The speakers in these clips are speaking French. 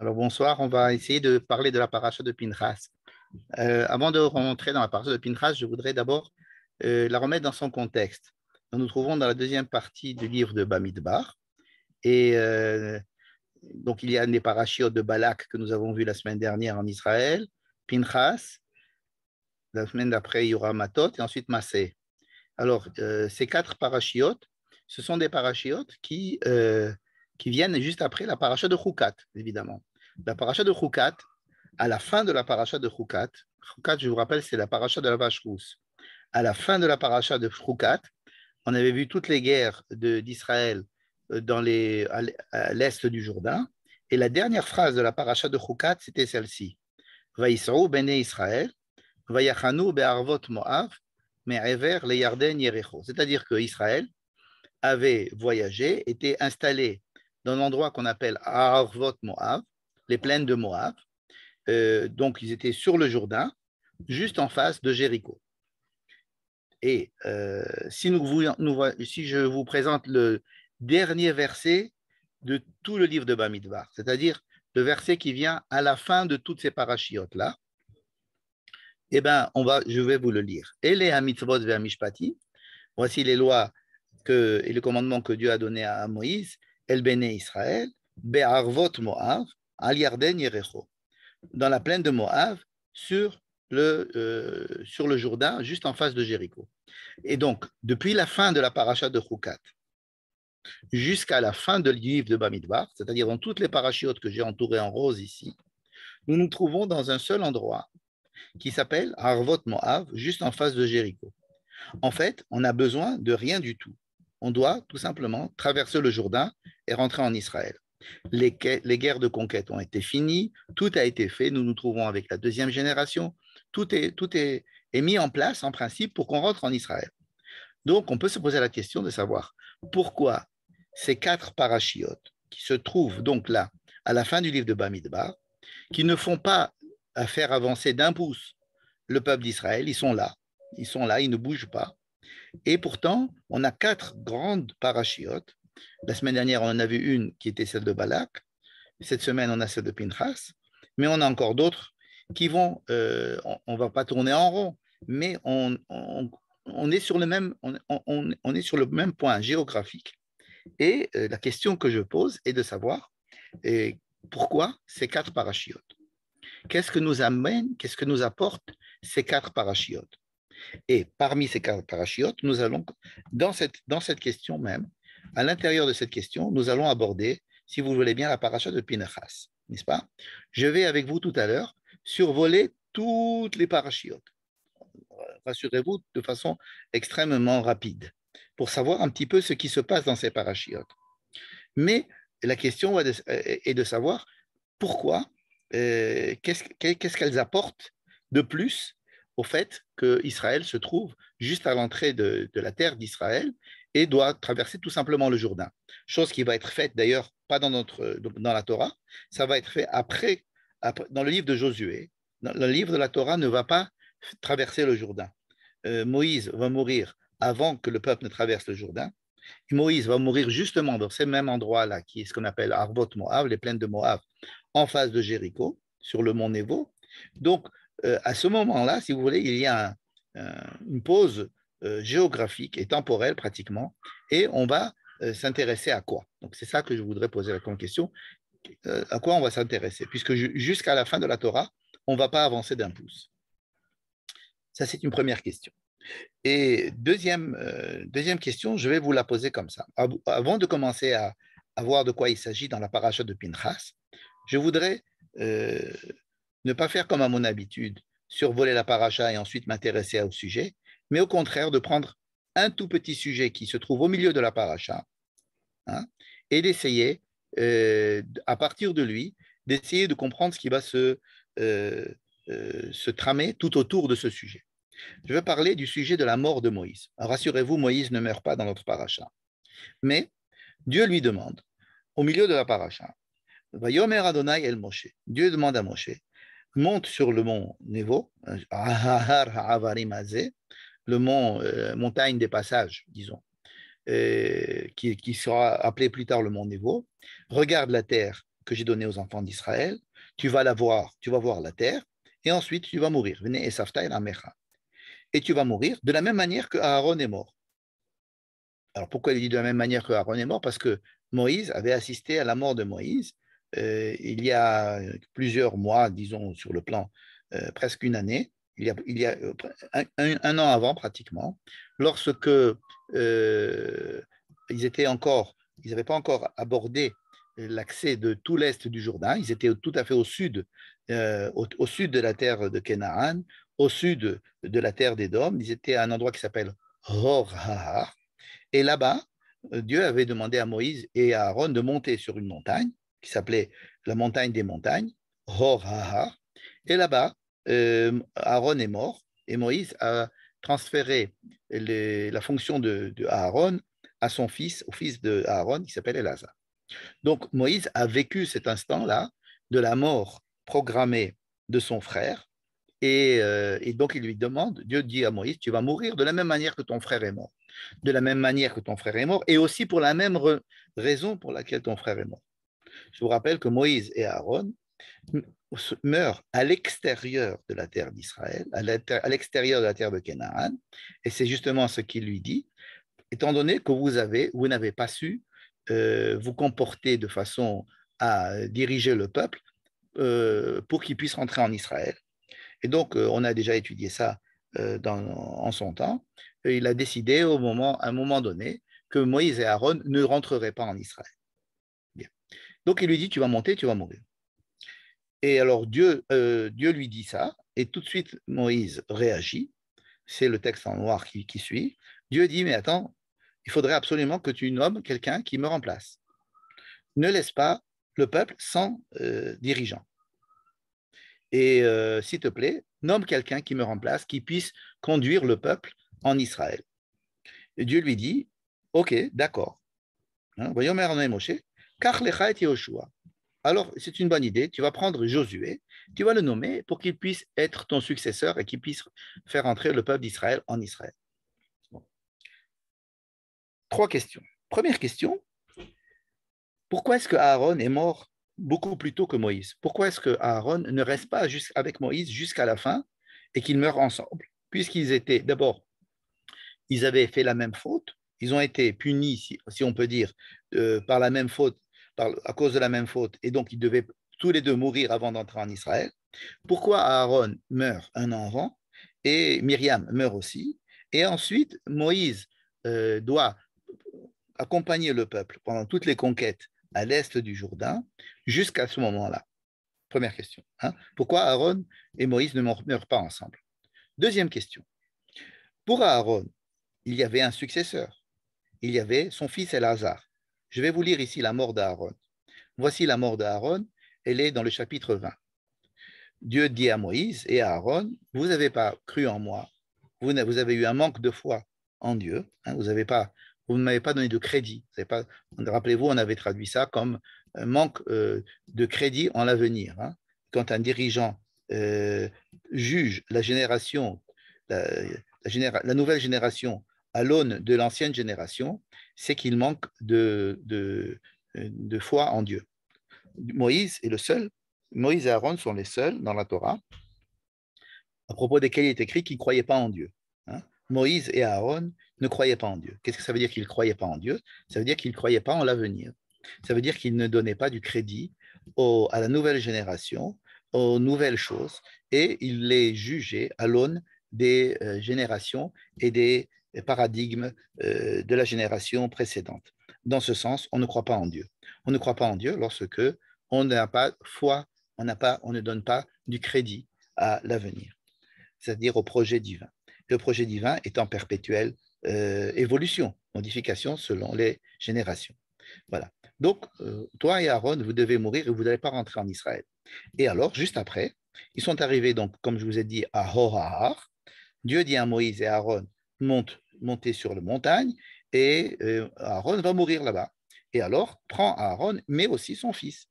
Alors bonsoir, on va essayer de parler de la paracha de Pinchas. Avant de rentrer dans la paracha de Pinchas, je voudrais d'abord la remettre dans son contexte. Nous nous trouvons dans la deuxième partie du livre de Bamidbar. Et donc il y a des parachiotes de Balak que nous avons vus la semaine dernière en Israël, Pinchas, la semaine d'après il y aura Matot et ensuite Massé. Alors ces quatre parachiotes, ce sont des parachiotes qui viennent juste après la paracha de Chukat, évidemment. La paracha de Chukat, à la fin de la paracha de Chukat, Chukat, je vous rappelle, c'est la paracha de la vache rousse. À la fin de la paracha de Chukat, on avait vu toutes les guerres d'Israël à l'est du Jourdain. Et la dernière phrase de la paracha de Chukat, c'était celle-ci. Vaïsrou bene Israël, vayachanu be'arvot Moav, me'ever le Yarden Yerecho. C'est-à-dire que Israël avait voyagé, était installé dans l'endroit qu'on appelle Arvot Moav, les plaines de Moab. Donc, ils étaient sur le Jourdain, juste en face de Jéricho. Et si je vous présente le dernier verset de tout le livre de Bamidbar, c'est-à-dire le verset qui vient à la fin de toutes ces parachiotes-là, eh bien, je vais vous le lire. Ele ha-mitzvot ve'ha-mishpati, voici les lois et le commandement que Dieu a donné à Moïse, El Béné Israël, Be'arvot Moav, Al Yarden Yerecho, dans la plaine de Moab, sur le Jourdain, juste en face de Jéricho. Et donc, depuis la fin de la paracha de Chukat jusqu'à la fin du livre de Bamidbar, c'est-à-dire dans toutes les parachiotes que j'ai entourées en rose ici, nous nous trouvons dans un seul endroit qui s'appelle Arvot Moab, juste en face de Jéricho. En fait, on n'a besoin de rien du tout. On doit tout simplement traverser le Jourdain et rentrer en Israël. Les guerres de conquête ont été finies, tout a été fait, nous nous trouvons avec la deuxième génération, tout est mis en place en principe pour qu'on rentre en Israël. Donc on peut se poser la question de savoir pourquoi ces quatre parachiotes qui se trouvent donc là, à la fin du livre de Bamidbar, qui ne font pas à faire avancer d'un pouce le peuple d'Israël, ils sont là, ils ne bougent pas. Et pourtant, on a quatre grandes parachiotes. La semaine dernière, on en a vu une qui était celle de Balak. Cette semaine, on a celle de Pinchas. Mais on a encore d'autres qui vont, on ne va pas tourner en rond, mais on est sur on est sur le même point géographique. Et la question que je pose est de savoir pourquoi ces quatre parachiotes. Qu'est-ce que nous amène, qu'est-ce que nous apportent ces quatre parachiotes? Et parmi ces quatre parachiotes, nous allons, dans cette question même, à l'intérieur de cette question, nous allons aborder, si vous voulez bien, la paracha de Pinchas, n'est-ce pas? Je vais avec vous tout à l'heure survoler toutes les parachiotes. Rassurez-vous, de façon extrêmement rapide, pour savoir un petit peu ce qui se passe dans ces parachiotes. Mais la question est de savoir pourquoi, qu'est-ce qu'elles apportent de plus au fait qu'Israël se trouve juste à l'entrée de la terre d'Israël et doit traverser tout simplement le Jourdain. Chose qui va être faite d'ailleurs pas dans la Torah, ça va être fait après dans le livre de Josué. Le livre de la Torah ne va pas traverser le Jourdain. Moïse va mourir avant que le peuple ne traverse le Jourdain. Moïse va mourir justement dans ces mêmes endroits-là, qui est ce qu'on appelle Arvot Moab, les plaines de Moab, en face de Jéricho, sur le mont Nebo. Donc, à ce moment-là, si vous voulez, il y a une pause géographique et temporelle pratiquement, et on va s'intéresser à quoi? Donc, c'est ça que je voudrais poser comme question. À quoi on va s'intéresser? Puisque jusqu'à la fin de la Torah, on ne va pas avancer d'un pouce. Ça, c'est une première question. Et deuxième question, je vais vous la poser comme ça. Avant de commencer à voir de quoi il s'agit dans la paracha de Pinchas, je voudrais ne pas faire comme à mon habitude, survoler la paracha et ensuite m'intéresser au sujet, mais au contraire de prendre un tout petit sujet qui se trouve au milieu de la paracha, hein, et d'essayer, à partir de lui, d'essayer de comprendre ce qui va se tramer tout autour de ce sujet. Je vais parler du sujet de la mort de Moïse. Rassurez-vous, Moïse ne meurt pas dans notre paracha. Mais Dieu lui demande, au milieu de la paracha, Vayomer Adonai el Moshe. Dieu demande à Moshe, monte sur le mont Nebo, le montagne des passages, disons, qui sera appelé plus tard le mont Nebo, regarde la terre que j'ai donné aux enfants d'Israël, tu vas voir la terre, et ensuite tu vas mourir. Venez et Safta et la Mecha. Et tu vas mourir de la même manière que Aaron est mort. Alors pourquoi il dit de la même manière que Aaron est mort? Parce que Moïse avait assisté à la mort de Moïse il y a plusieurs mois, disons sur le plan presque une année, il y a un an avant pratiquement, lorsque ils n'avaient pas encore abordé l'accès de tout l'est du Jourdain, ils étaient tout à fait au sud, au sud de la terre de Canaan, au sud de la terre d'Édom, ils étaient à un endroit qui s'appelle Hor Hahar, et là-bas, Dieu avait demandé à Moïse et à Aaron de monter sur une montagne qui s'appelait la montagne des montagnes, Hor Hahar. Et là-bas, Aaron est mort et Moïse a transféré la fonction de Aaron à son fils, au fils de Aaron qui s'appelle Elazar. Donc Moïse a vécu cet instant-là de la mort programmée de son frère et donc il lui demande, Dieu dit à Moïse, tu vas mourir de la même manière que ton frère est mort. De la même manière que ton frère est mort et aussi pour la même raison pour laquelle ton frère est mort. Je vous rappelle que Moïse et Aaron meurent à l'extérieur de la terre d'Israël, à l'extérieur de la terre de Canaan, et c'est justement ce qu'il lui dit, étant donné que vous n'avez pas su vous comporter de façon à diriger le peuple pour qu'il puisse rentrer en Israël. Et donc, on a déjà étudié ça en son temps. Et il a décidé à un moment donné que Moïse et Aaron ne rentreraient pas en Israël. Bien. Donc, il lui dit, tu vas monter, tu vas mourir. Et alors, Dieu lui dit ça, et tout de suite, Moïse réagit. C'est le texte en noir qui suit. Dieu dit, mais attends, il faudrait absolument que tu nommes quelqu'un qui me remplace. Ne laisse pas le peuple sans dirigeant. Et s'il te plaît, nomme quelqu'un qui me remplace, qui puisse conduire le peuple en Israël. Et Dieu lui dit, ok, d'accord. Voyons, Moshe, car lecha et Yehoshua. Alors, c'est une bonne idée, tu vas prendre Josué, tu vas le nommer pour qu'il puisse être ton successeur et qu'il puisse faire entrer le peuple d'Israël en Israël. Bon. 3 questions. Première question, pourquoi est-ce que Aaron est mort beaucoup plus tôt que Moïse? Pourquoi est-ce que Aaron ne reste pas avec Moïse jusqu'à la fin et qu'ils meurent ensemble? Puisqu'ils étaient, d'abord, ils avaient fait la même faute, ils ont été punis, si on peut dire, par la même faute, à cause de la même faute, et donc ils devaient tous les deux mourir avant d'entrer en Israël. Pourquoi Aaron meurt un an avant et Myriam meurt aussi? Et ensuite, Moïse doit accompagner le peuple pendant toutes les conquêtes à l'est du Jourdain jusqu'à ce moment-là. Première question. Pourquoi Aaron et Moïse ne meurent pas ensemble? Deuxième question. Pour Aaron, il y avait un successeur. Il y avait son fils Elazar. Je vais vous lire ici la mort d'Aaron. Voici la mort d'Aaron. Elle est dans le chapitre 20. Dieu dit à Moïse et à Aaron, vous n'avez pas cru en moi. Vous avez eu un manque de foi en Dieu. Vous ne m'avez pas donné de crédit. Rappelez-vous, on avait traduit ça comme un manque de crédit en l'avenir. Quand un dirigeant juge la génération, la nouvelle génération à l'aune de l'ancienne génération, c'est qu'il manque de foi en Dieu. Moïse est le seul, Moïse et Aaron sont les seuls dans la Torah à propos desquels il est écrit qu'ils ne croyaient pas en Dieu. Moïse et Aaron ne croyaient pas en Dieu. Qu'est-ce que ça veut dire qu'ils ne croyaient pas en Dieu? Ça veut dire qu'ils ne croyaient pas en l'avenir. Ça veut dire qu'ils ne donnaient pas du crédit à la nouvelle génération, aux nouvelles choses, et ils les jugeaient à l'aune des générations et des paradigmes de la génération précédente. Dans ce sens, on ne croit pas en Dieu. On ne croit pas en Dieu lorsque on n'a pas foi, on ne donne pas du crédit à l'avenir, c'est-à-dire au projet divin. Le projet divin est en perpétuelle évolution, modification selon les générations. Voilà. Donc, toi et Aaron, vous devez mourir et vous n'allez pas rentrer en Israël. Et alors, juste après, ils sont arrivés, donc, comme je vous ai dit, à Hor-Hahar. Dieu dit à Moïse et à Aaron, montez sur la montagne, et Aaron va mourir là-bas. Et alors, prends Aaron, mais aussi son fils.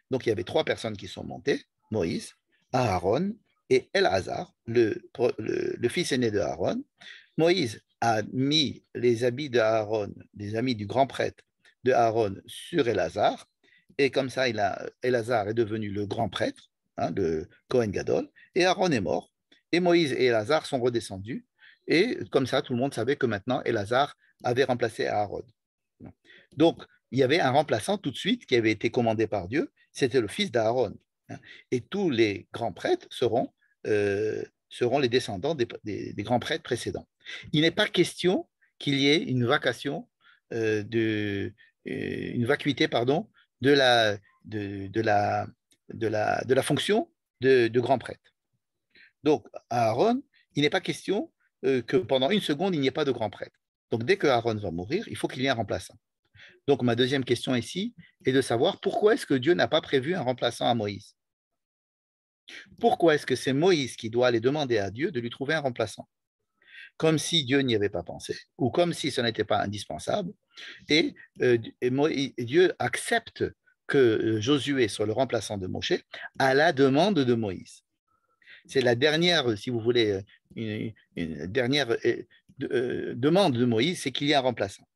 Donc, il y avait 3 personnes qui sont montées, Moïse, Aaron et Elazar, le fils aîné de Aaron. Moïse a mis les habits d'Aaron, les habits du grand prêtre de Aaron sur Elazar, Et comme ça, Elazar est devenu le grand prêtre, hein, le Kohen Gadol, et Aaron est mort. Et Moïse et Elazar sont redescendus. Et comme ça, tout le monde savait que maintenant, Elazar avait remplacé Aaron. Donc, il y avait un remplaçant tout de suite qui avait été commandé par Dieu, c'était le fils d'Aaron. Et tous les grands prêtres seront les descendants des grands prêtres précédents. Il n'est pas question qu'il y ait une vacation, une vacuité, pardon, de la fonction de grand prêtre. Donc, à Aaron, il n'est pas question que pendant une seconde, il n'y ait pas de grand prêtre. Donc, dès que Aaron va mourir, il faut qu'il y ait un remplaçant. Donc, ma deuxième question ici est de savoir pourquoi est-ce que Dieu n'a pas prévu un remplaçant à Moïse? Pourquoi est-ce que c'est Moïse qui doit aller demander à Dieu de lui trouver un remplaçant? Comme si Dieu n'y avait pas pensé, ou comme si ce n'était pas indispensable, et Dieu accepte que Josué soit le remplaçant de Moshe à la demande de Moïse. C'est la dernière, si vous voulez, une dernière demande de Moïse, c'est qu'il y ait un remplaçant.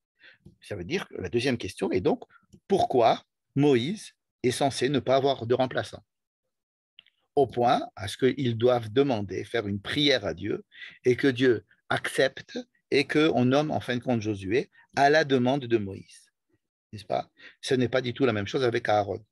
Ça veut dire que la deuxième question est donc pourquoi Moïse est censé ne pas avoir de remplaçant? Au point à ce qu'ils doivent demander, faire une prière à Dieu et que Dieu accepte et qu'on nomme en fin de compte Josué à la demande de Moïse. N'est-ce pas? Ce n'est pas du tout la même chose avec Aaron.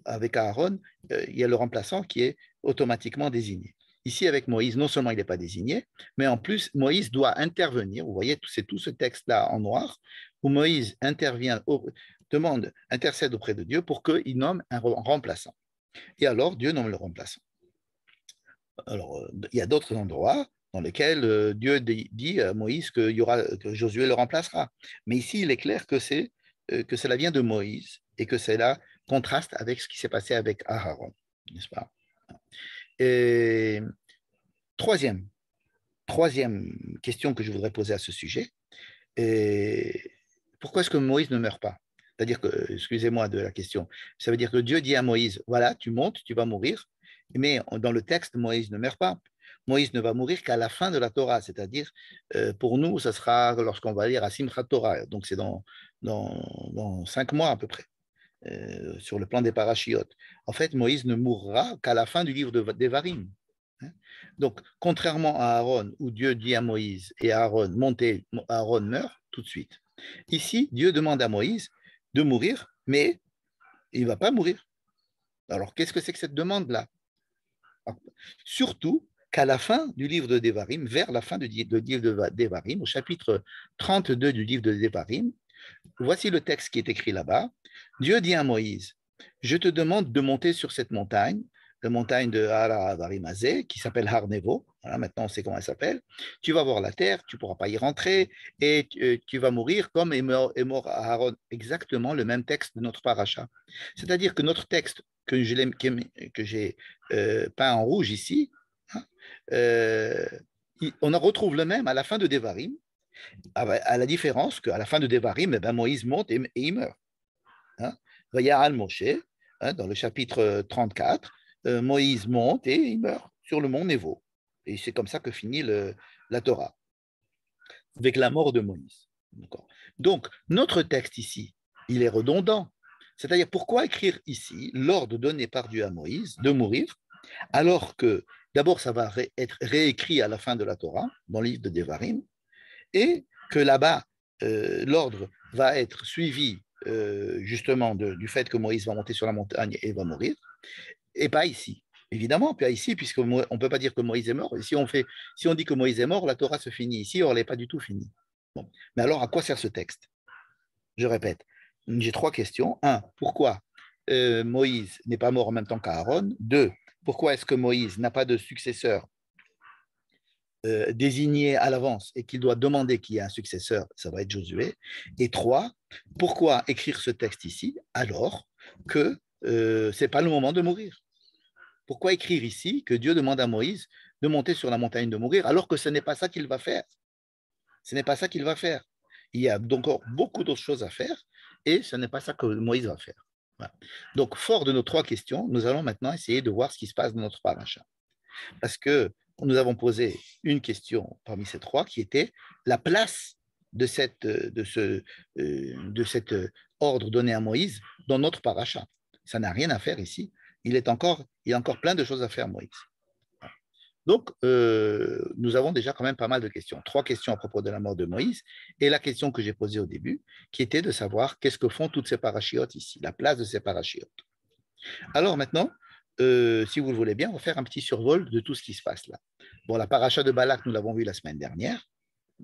Avec Aaron, il y a le remplaçant qui est automatiquement désigné. Ici, avec Moïse, non seulement il n'est pas désigné, mais en plus, Moïse doit intervenir. Vous voyez, c'est tout ce texte-là en noir, où Moïse intervient, intercède auprès de Dieu pour qu'il nomme un remplaçant. Et alors, Dieu nomme le remplaçant. Alors, il y a d'autres endroits dans lesquels Dieu dit à Moïse que Josué le remplacera. Mais ici, il est clair que cela vient de Moïse et que cela contraste avec ce qui s'est passé avec Aaron, n'est-ce pas? Et troisième question que je voudrais poser à ce sujet, pourquoi est-ce que Moïse ne meurt pas? C'est-à-dire que, excusez-moi de la question, ça veut dire que Dieu dit à Moïse, voilà, tu montes, tu vas mourir, mais dans le texte, Moïse ne meurt pas. Moïse ne va mourir qu'à la fin de la Torah, c'est-à-dire, pour nous, ça sera lorsqu'on va lire à Simchat Torah, donc c'est dans 5 mois à peu près, sur le plan des parachiotes. En fait, Moïse ne mourra qu'à la fin du livre d'Evarim. Donc, contrairement à Aaron, où Dieu dit à Moïse et à Aaron, montez, Aaron meurt tout de suite. Ici, Dieu demande à Moïse de mourir, mais il ne va pas mourir. Alors, qu'est-ce que c'est que cette demande-là? Surtout qu'à la fin du livre de Devarim, vers la fin du livre de Devarim, au chapitre 32 du livre de Devarim, voici le texte qui est écrit là-bas. Dieu dit à Moïse, je te demande de monter sur cette montagne, la montagne de Haravarimazé, qui s'appelle Har Nevo. Voilà, maintenant on sait comment elle s'appelle. Tu vas voir la terre, tu ne pourras pas y rentrer et tu vas mourir comme est mort Aaron. Exactement le même texte de notre paracha. C'est-à-dire que notre texte que j'ai peint en rouge ici, hein, on en retrouve le même à la fin de Devarim, à la différence qu'à la fin de Devarim, Moïse monte et il meurt. Hein. Vaya'al Moshe, hein, dans le chapitre 34, Moïse monte et il meurt sur le mont Névo. Et c'est comme ça que finit la Torah, avec la mort de Moïse. Donc, notre texte ici, il est redondant. C'est-à-dire, pourquoi écrire ici l'ordre donné par Dieu à Moïse de mourir, alors que d'abord, ça va être réécrit à la fin de la Torah, dans le livre de Devarim, et que là-bas, l'ordre va être suivi justement du fait que Moïse va monter sur la montagne et va mourir, et pas ici. Évidemment, pas ici, puisqu'on ne peut pas dire que Moïse est mort. Et si on dit que Moïse est mort, la Torah se finit ici, or elle n'est pas du tout finie. Bon. Mais alors, à quoi sert ce texte? Je répète, j'ai 3 questions. 1, pourquoi Moïse n'est pas mort en même temps qu'Aaron? 2, pourquoi est-ce que Moïse n'a pas de successeur désigné à l'avance et qu'il doit demander qu'il y ait un successeur, ça va être Josué. Et 3, pourquoi écrire ce texte ici alors que ce n'est pas le moment de mourir? Pourquoi écrire ici que Dieu demande à Moïse de monter sur la montagne de mourir alors que ce n'est pas ça qu'il va faire? Ce n'est pas ça qu'il va faire. Il y a donc encore beaucoup d'autres choses à faire et ce n'est pas ça que Moïse va faire. Voilà. Donc, fort de nos 3 questions, nous allons maintenant essayer de voir ce qui se passe dans notre paracha. Parce que nous avons posé une question parmi ces 3 qui était la place de cet ordre donné à Moïse dans notre paracha. Ça n'a rien à faire ici. Il y a encore plein de choses à faire, Moïse. Donc, nous avons déjà quand même pas mal de questions. 3 questions à propos de la mort de Moïse et la question que j'ai posée au début, qui était de savoir qu'est-ce que font toutes ces parachiotes ici, la place de ces parachiotes. Alors maintenant, si vous le voulez bien, on va faire un petit survol de tout ce qui se passe là. Bon, la paracha de Balak, nous l'avons vu la semaine dernière.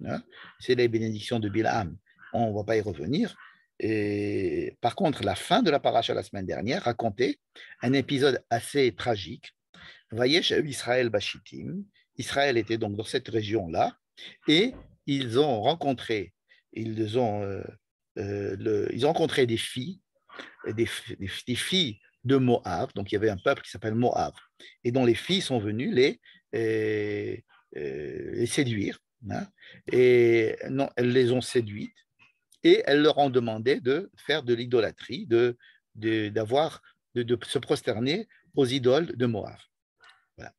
Hein, c'est les bénédictions de Bilam. On ne va pas y revenir. Et, par contre, la fin de la paracha la semaine dernière racontait un épisode assez tragique. Vayesh Israël Bashitim. Israël était donc dans cette région-là et ils ont rencontré, ils ont rencontré des filles, des filles de Moab. Donc il y avait un peuple qui s'appelle Moab et dont les filles sont venues les séduire. Hein, et non, elles les ont séduites et elles leur ont demandé de faire de l'idolâtrie, de se prosterner aux idoles de Moab. Voilà.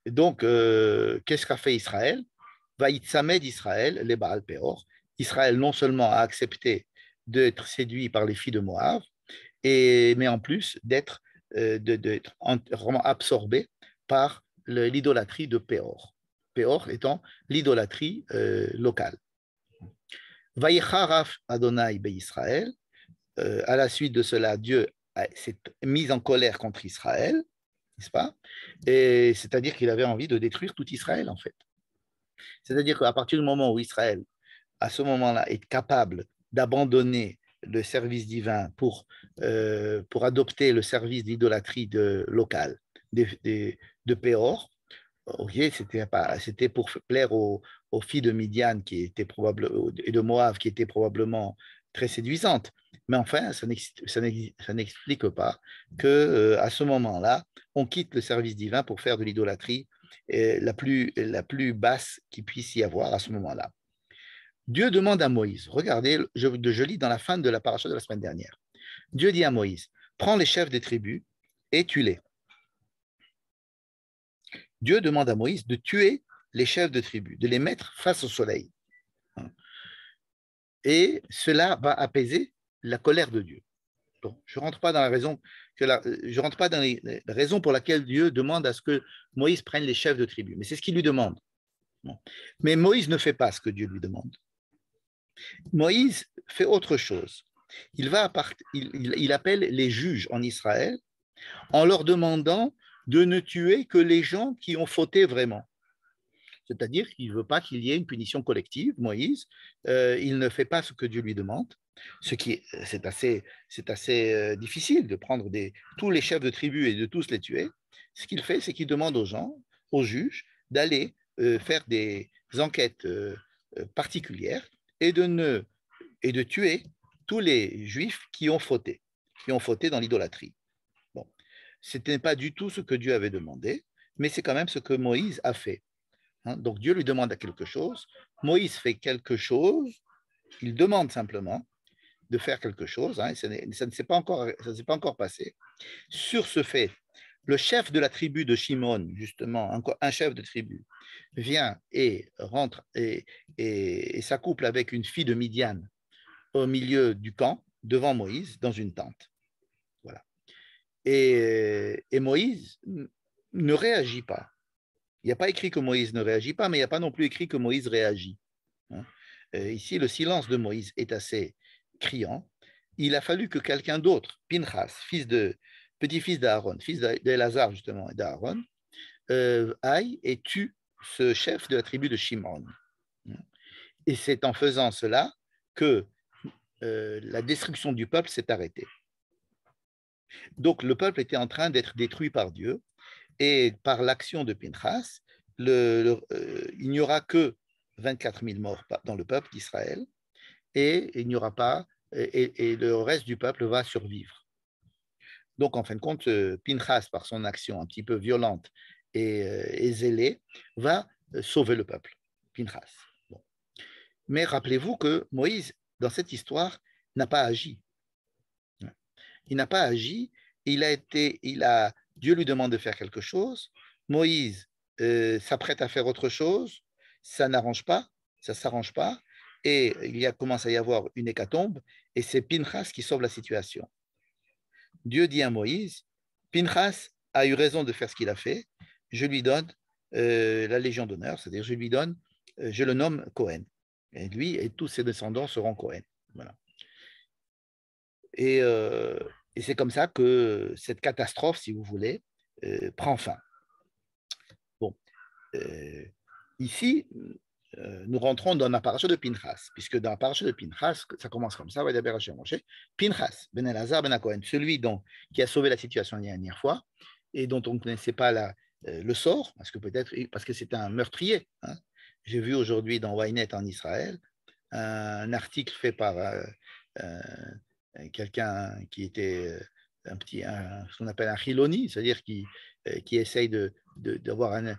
Et donc, qu'est-ce qu'a fait Israël? Vaïtsamed Israël, les Baal Péor. Israël non seulement a accepté d'être séduit par les filles de Moab, mais en plus d'être vraiment absorbé par l'idolâtrie de Péor. Péor étant l'idolâtrie locale. Vaïcharaf Adonai Israël. À la suite de cela, Dieu s'est mis en colère contre Israël, n'est-ce pas? Et c'est-à-dire qu'il avait envie de détruire tout Israël, en fait. C'est-à-dire qu'à partir du moment où Israël, à ce moment-là, est capable d'abandonner le service divin pour adopter le service d'idolâtrie locale de Péor, okay, c'était pour plaire aux filles de Midian et de Moab qui étaient probablement très séduisantes. Mais enfin, ça n'explique pas qu'à ce moment-là, on quitte le service divin pour faire de l'idolâtrie la plus basse qu'il puisse y avoir à ce moment-là. Dieu demande à Moïse, regardez, je lis dans la fin de la paracha de la semaine dernière. Dieu dit à Moïse, prends les chefs des tribus et tue-les. Dieu demande à Moïse de tuer les chefs de tribus, de les mettre face au soleil. Et cela va apaiser la colère de Dieu. Donc, je ne rentre pas dans les raisons pour lesquelles Dieu demande à ce que Moïse prenne les chefs de tribus, mais c'est ce qu'il lui demande. Mais Moïse ne fait pas ce que Dieu lui demande. Moïse fait autre chose. Il appelle les juges en Israël en leur demandant de ne tuer que les gens qui ont fauté vraiment. C'est-à-dire qu'il ne veut pas qu'il y ait une punition collective, Moïse. Il ne fait pas ce que Dieu lui demande, c'est assez difficile de prendre tous les chefs de tribus et de tous les tuer. Ce qu'il fait, c'est qu'il demande aux gens, aux juges, d'aller faire des enquêtes particulières et de tuer tous les juifs qui ont fauté dans l'idolâtrie. Bon, ce n'est pas du tout ce que Dieu avait demandé, mais c'est quand même ce que Moïse a fait. Donc Dieu lui demande quelque chose, Moïse fait quelque chose, il demande simplement de faire quelque chose, et ça ne s'est pas encore passé. Sur ce fait, le chef de la tribu de Shimon, justement, un chef de tribu, vient et rentre et s'accouple avec une fille de Midian au milieu du camp, devant Moïse, dans une tente. Voilà. Et Moïse ne réagit pas. Il n'y a pas écrit que Moïse ne réagit pas, mais il n'y a pas non plus écrit que Moïse réagit. Ici, le silence de Moïse est assez criant. Il a fallu que quelqu'un d'autre, Pinchas, petit-fils d'Aaron, fils d'Elazar justement et d'Aaron, aille et tue ce chef de la tribu de Shimon. Et c'est en faisant cela que la destruction du peuple s'est arrêtée. Donc le peuple était en train d'être détruit par Dieu, et par l'action de Pinchas, il n'y aura que 24 000 morts dans le peuple d'Israël, et il n'y aura pas, et le reste du peuple va survivre. Donc, en fin de compte, Pinchas, par son action un petit peu violente et zélée, va sauver le peuple. Pinchas. Bon. Mais rappelez-vous que Moïse, dans cette histoire, n'a pas agi. Il n'a pas agi. Dieu lui demande de faire quelque chose. Moïse s'apprête à faire autre chose. Ça n'arrange pas, ça ne s'arrange pas. Et commence à y avoir une hécatombe. Et c'est Pinchas qui sauve la situation. Dieu dit à Moïse, Pinchas a eu raison de faire ce qu'il a fait, je lui donne la Légion d'honneur, c'est-à-dire je le nomme Cohen. Et lui et tous ses descendants seront Cohen. Voilà. Et, euh, et c'est comme ça que cette catastrophe, si vous voulez, prend fin. Bon, ici, nous rentrons dans la paracha de Pinchas, puisque dans la paracha de Pinchas, ça commence comme ça, Pinchas, Ben Elazar, Ben Cohen, celui qui a sauvé la situation la dernière fois et dont on ne connaissait pas le sort, parce que c'est un meurtrier. Hein. J'ai vu aujourd'hui dans Ynet en Israël un article fait par quelqu'un qui était ce qu'on appelle un chiloni, c'est-à-dire qui essaye d'avoir un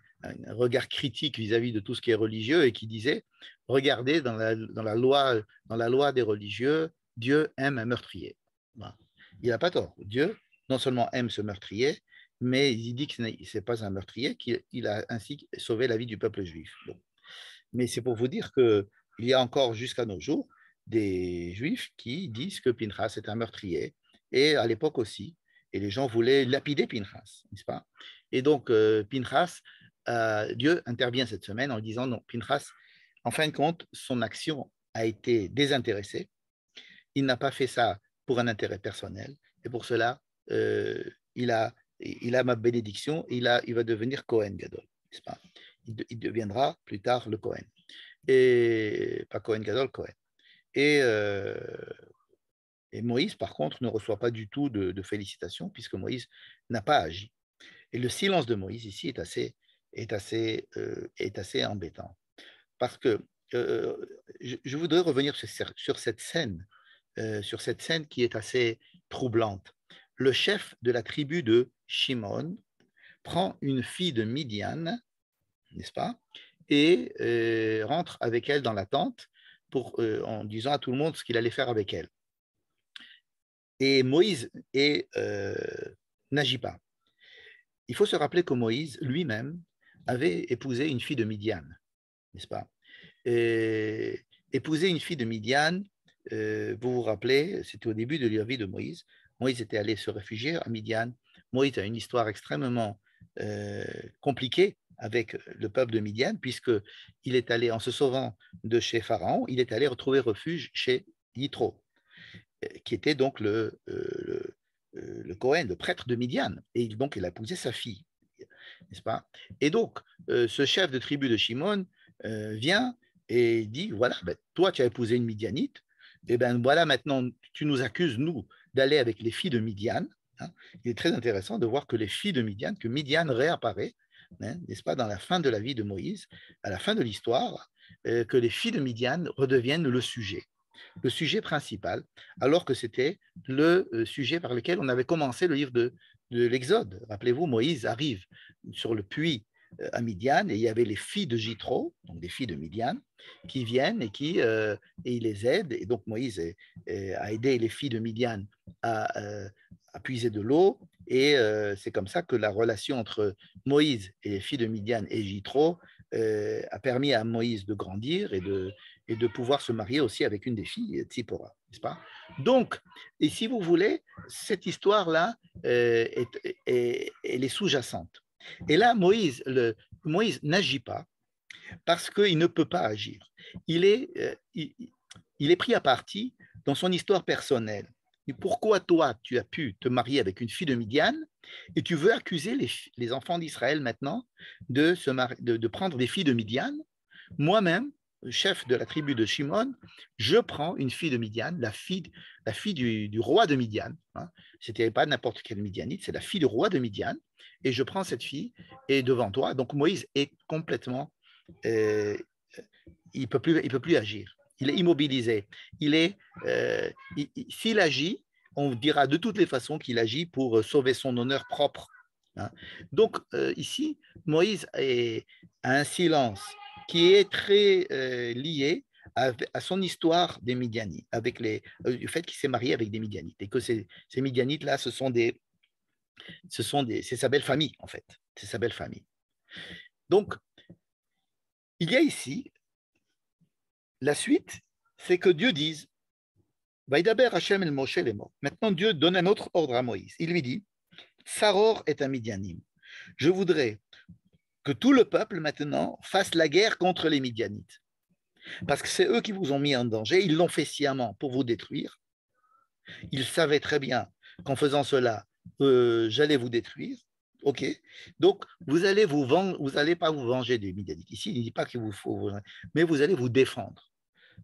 regard critique vis-à-vis de tout ce qui est religieux et qui disait, regardez dans la loi des religieux, Dieu aime un meurtrier. Voilà. Il n'a pas tort. Dieu non seulement aime ce meurtrier, mais il dit que ce n'est pas un meurtrier, qu'il a ainsi sauvé la vie du peuple juif. Bon. Mais c'est pour vous dire qu'il y a encore jusqu'à nos jours des juifs qui disent que Pinchas est un meurtrier, et à l'époque aussi, et les gens voulaient lapider Pinchas, n'est-ce pas? Et donc, Pinchas, Dieu intervient cette semaine en disant non, Pinchas, en fin de compte, son action a été désintéressée, il n'a pas fait ça pour un intérêt personnel, et pour cela, il a ma bénédiction, il va devenir Cohen Gadol, n'est-ce pas? Il deviendra plus tard le Cohen. Et pas Cohen Gadol, Cohen. Et Moïse, par contre, ne reçoit pas du tout de félicitations puisque Moïse n'a pas agi. Et le silence de Moïse ici est assez embêtant. Parce que je voudrais revenir sur cette scène qui est assez troublante. Le chef de la tribu de Shimon prend une fille de Midian, n'est-ce pas, et rentre avec elle dans la tente en disant à tout le monde ce qu'il allait faire avec elle. Et Moïse n'agit pas. Il faut se rappeler que Moïse lui-même avait épousé une fille de Midian, n'est-ce pas? Et épouser une fille de Midian, vous vous rappelez, c'était au début de la vie de Moïse. Moïse était allé se réfugier à Midian. Moïse a une histoire extrêmement compliquée avec le peuple de Midian, puisqu'il est allé, en se sauvant de chez Pharaon, il est allé retrouver refuge chez Yitro, qui était donc le Cohen, le prêtre de Midian. Et donc, il a épousé sa fille, n'est-ce pas? Et donc, ce chef de tribu de Shimon vient et dit, voilà, ben, toi, tu as épousé une Midianite, et ben voilà, maintenant, tu nous accuses, nous, d'aller avec les filles de Midian. Hein. Il est très intéressant de voir que les filles de Midian, que Midian réapparaît, hein, n'est-ce pas, dans la fin de la vie de Moïse, à la fin de l'histoire, que les filles de Midian redeviennent le sujet principal, alors que c'était le sujet par lequel on avait commencé le livre de l'Exode. Rappelez-vous, Moïse arrive sur le puits à Midian et il y avait les filles de Jitro, donc des filles de Midian, qui viennent et il les aide. Et donc Moïse a aidé les filles de Midian à puiser de l'eau. Et c'est comme ça que la relation entre Moïse et les filles de Midian et Jitro a permis à Moïse de grandir et de pouvoir se marier aussi avec une des filles, Tzipora, n'est-ce pas? Donc, et si vous voulez, cette histoire-là elle est sous-jacente. Et là, Moïse n'agit pas parce qu'il ne peut pas agir. Il est pris à partie dans son histoire personnelle. Et pourquoi toi, tu as pu te marier avec une fille de Midian et tu veux accuser les enfants d'Israël maintenant de prendre des filles de Midian? Moi-même, chef de la tribu de Shimon, je prends une fille de Midian, la fille du roi de Midian. Hein. C'était pas n'importe quelle Midianite, c'est la fille du roi de Midian. Et je prends cette fille et devant toi. Donc Moïse est complètement, il peut plus agir. Il est immobilisé. S'il agit, on dira de toutes les façons qu'il agit pour sauver son honneur propre. Hein. Donc ici, Moïse a un silence qui est très lié à son histoire des Midianites, avec le fait qu'il s'est marié avec des Midianites et que ces Midianites-là, c'est sa belle famille, en fait. C'est sa belle famille. Donc, il y a ici la suite, c'est que Dieu dise Vaïdaber Hachem el Moshe les morts. Maintenant, Dieu donne un autre ordre à Moïse. Il lui dit, Saror est un Midianim. Je voudrais que tout le peuple maintenant fasse la guerre contre les Midianites. Parce que c'est eux qui vous ont mis en danger. Ils l'ont fait sciemment pour vous détruire. Ils savaient très bien qu'en faisant cela, j'allais vous détruire. OK. Donc, vous allez pas vous venger des Midianites. Ici, il ne dit pas qu'il vous faut, mais vous allez vous défendre.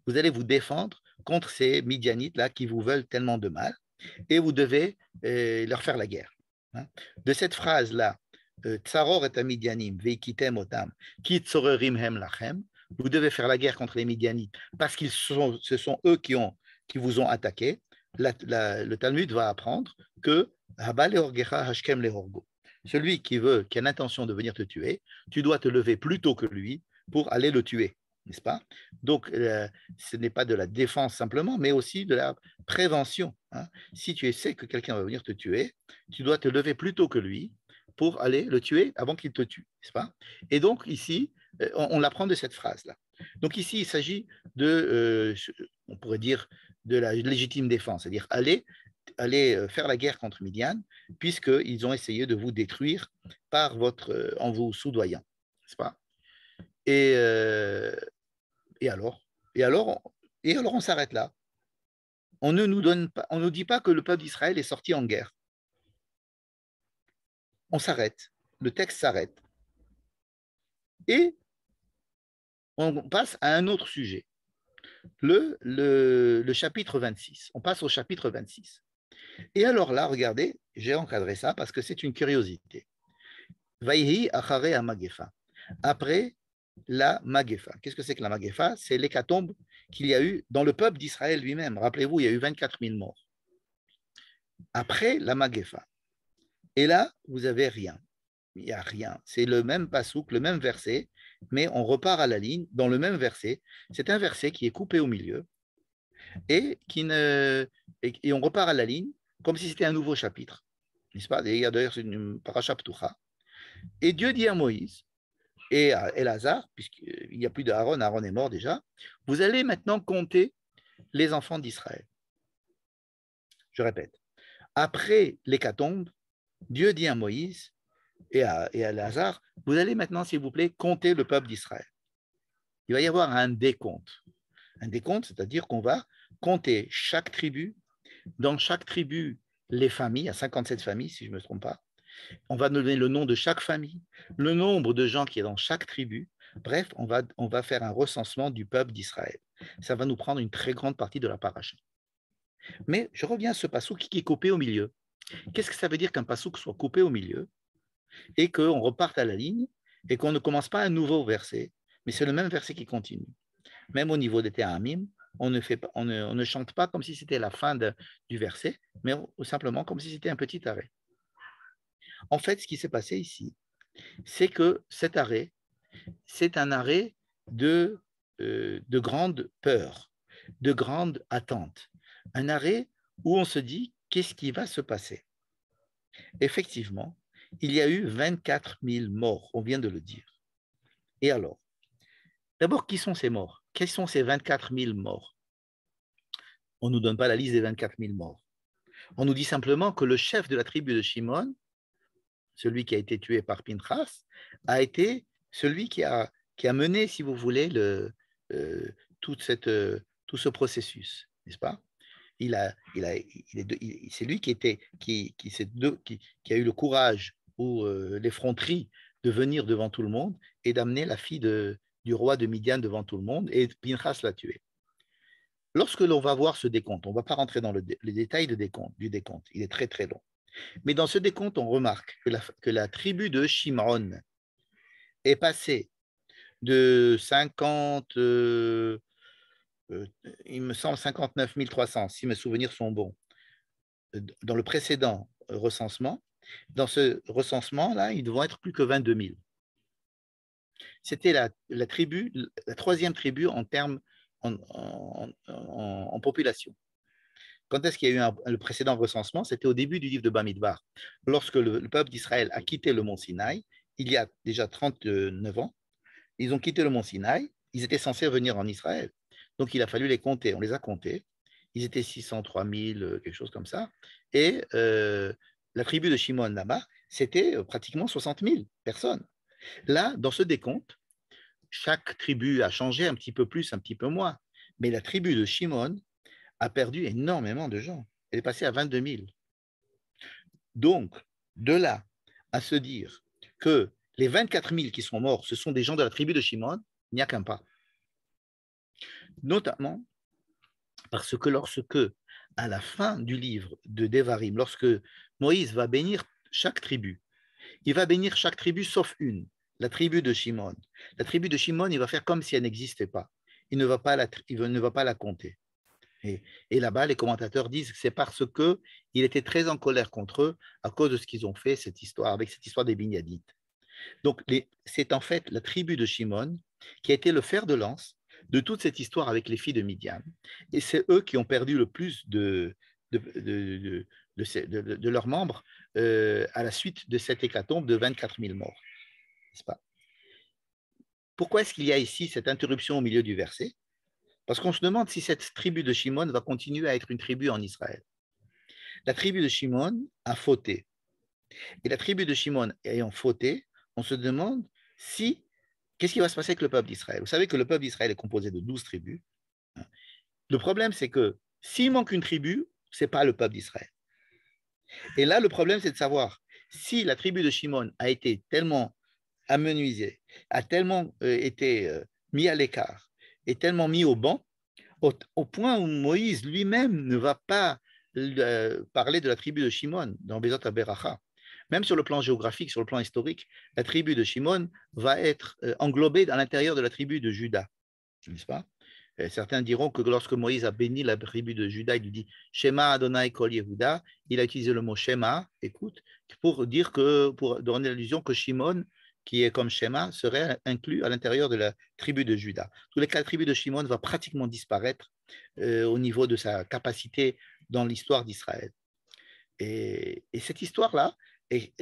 Vous allez vous défendre contre ces Midianites-là qui vous veulent tellement de mal et vous devez leur faire la guerre. De cette phrase-là, Tsaror et Midianim, veikitem otam, ki tsorerim hem lachem, vous devez faire la guerre contre les Midianites parce que ce sont eux qui vous ont attaqué. Le Talmud va apprendre que celui qui a l'intention de venir te tuer, tu dois te lever plus tôt que lui pour aller le tuer, n'est-ce pas? Donc, ce n'est pas de la défense simplement, mais aussi de la prévention. Si tu sais que quelqu'un va venir te tuer, tu dois te lever plus tôt que lui pour aller le tuer avant qu'il te tue, n'est-ce pas? Et donc, ici, on l'apprend de cette phrase-là. Donc, ici, il s'agit on pourrait dire, de la légitime défense, c'est-à-dire aller faire la guerre contre Midian, puisqu'ils ont essayé de vous détruire en vous soudoyant, n'est-ce pas? Et alors on s'arrête là. On ne nous dit pas que le peuple d'Israël est sorti en guerre. On s'arrête, le texte s'arrête. Et on passe à un autre sujet, le chapitre 26. On passe au chapitre 26. Et alors là, regardez, j'ai encadré ça parce que c'est une curiosité. Vaihi achare amagefa. Après la Magefa. Qu'est-ce que c'est que la Magefa? C'est l'hécatombe qu'il y a eu dans le peuple d'Israël lui-même. Rappelez-vous, il y a eu 24 000 morts. Après la Magefa. Et là, vous n'avez rien. Il n'y a rien. C'est le même pasouk, le même verset, mais on repart à la ligne dans le même verset. C'est un verset qui est coupé au milieu et on repart à la ligne comme si c'était un nouveau chapitre. N'est-ce pas? Il y a d'ailleurs une paracha ptucha. Et Dieu dit à Moïse et à Elazar, puisqu'il n'y a plus d'Aaron, Aaron est mort déjà, vous allez maintenant compter les enfants d'Israël. Je répète, après l'hécatombe, Dieu dit à Moïse et à Elazar, vous allez maintenant, s'il vous plaît, compter le peuple d'Israël. Il va y avoir un décompte. Un décompte, c'est-à-dire qu'on va compter chaque tribu, dans chaque tribu, les familles, à 57 familles, si je ne me trompe pas. On va donner le nom de chaque famille, le nombre de gens qui est dans chaque tribu. Bref, on va faire un recensement du peuple d'Israël. Ça va nous prendre une très grande partie de la paracha. Mais je reviens à ce passouk qui est coupé au milieu. Qu'est-ce que ça veut dire qu'un passouk soit coupé au milieu et qu'on reparte à la ligne et qu'on ne commence pas un nouveau verset, mais c'est le même verset qui continue. Même au niveau des Théamim, on ne chante pas comme si c'était la fin du verset, mais simplement comme si c'était un petit arrêt. En fait, ce qui s'est passé ici, c'est que cet arrêt, c'est un arrêt de grande peur, de grande attente. Un arrêt où on se dit, qu'est-ce qui va se passer? Effectivement, il y a eu 24 000 morts, on vient de le dire. Et alors? D'abord, qui sont ces morts? Quels sont ces 24 000 morts? On ne nous donne pas la liste des 24 000 morts. On nous dit simplement que le chef de la tribu de Shimon, celui qui a été tué par Pinchas, a été celui qui a mené, si vous voulez, tout ce processus, n'est-ce pas? C'est lui qui a eu le courage ou l'effronterie de venir devant tout le monde et d'amener la fille du roi de Midian devant tout le monde, et Pinchas l'a tué. Lorsque l'on va voir ce décompte, on ne va pas rentrer dans les détails du décompte, il est très très long. Mais dans ce décompte, on remarque que la tribu de Shimron est passée de 50, il me semble 59 300, si mes souvenirs sont bons, dans le précédent recensement. Dans ce recensement-là, ils devront être plus que 22 000. C'était la troisième tribu en termes en population. Quand est-ce qu'il y a eu le précédent recensement? C'était au début du livre de Bamidbar, lorsque le peuple d'Israël a quitté le mont Sinaï, il y a déjà 39 ans. Ils ont quitté le mont Sinaï, ils étaient censés revenir en Israël. Donc il a fallu les compter, on les a comptés. Ils étaient 603 000, quelque chose comme ça. Et la tribu de Shimon là-bas, c'était pratiquement 60 000 personnes. Là, dans ce décompte, chaque tribu a changé un petit peu plus, un petit peu moins. Mais la tribu de Shimon a perdu énormément de gens. Elle est passée à 22 000. Donc, de là à se dire que les 24 000 qui sont morts, ce sont des gens de la tribu de Shimon, il n'y a qu'un pas. Notamment parce que lorsque, à la fin du livre de Devarim, lorsque Moïse va bénir chaque tribu, il va bénir chaque tribu sauf une, la tribu de Shimon. La tribu de Shimon, il va faire comme si elle n'existait pas. Il ne va pas la compter. Et là-bas, les commentateurs disent que c'est parce qu'il était très en colère contre eux à cause de ce qu'ils ont fait, avec cette histoire des Bignadites. Donc, c'est en fait la tribu de Shimon qui a été le fer de lance de toute cette histoire avec les filles de Midian. Et c'est eux qui ont perdu le plus de leurs membres à la suite de cette hécatombe de 24 000 morts. N'est-ce pas? Pourquoi est-ce qu'il y a ici cette interruption au milieu du verset? Parce qu'on se demande si cette tribu de Shimon va continuer à être une tribu en Israël. La tribu de Shimon a fauté. Et la tribu de Shimon ayant fauté, on se demande si qu'est-ce qui va se passer avec le peuple d'Israël. Vous savez que le peuple d'Israël est composé de 12 tribus. Le problème, c'est que s'il manque une tribu, ce n'est pas le peuple d'Israël. Et là, le problème, c'est de savoir si la tribu de Shimon a été tellement amenuisée, a tellement été mis à l'écart, et tellement mis au banc, au point où Moïse lui-même ne va pas parler de la tribu de Shimon dans Bezot HaBeracha. Même sur le plan géographique, sur le plan historique, la tribu de Shimon va être englobée à l'intérieur de la tribu de Juda, n'est-ce pas? Certains diront que lorsque Moïse a béni la tribu de Juda, il lui dit Shema Adonai Kol Yehuda, il a utilisé le mot Shema, écoute, pour donner l'illusion que Shimon, qui est comme Shema, serait inclus à l'intérieur de la tribu de Juda. Tous les cas, la tribu de Shimon va pratiquement disparaître au niveau de sa capacité dans l'histoire d'Israël. Et cette histoire-là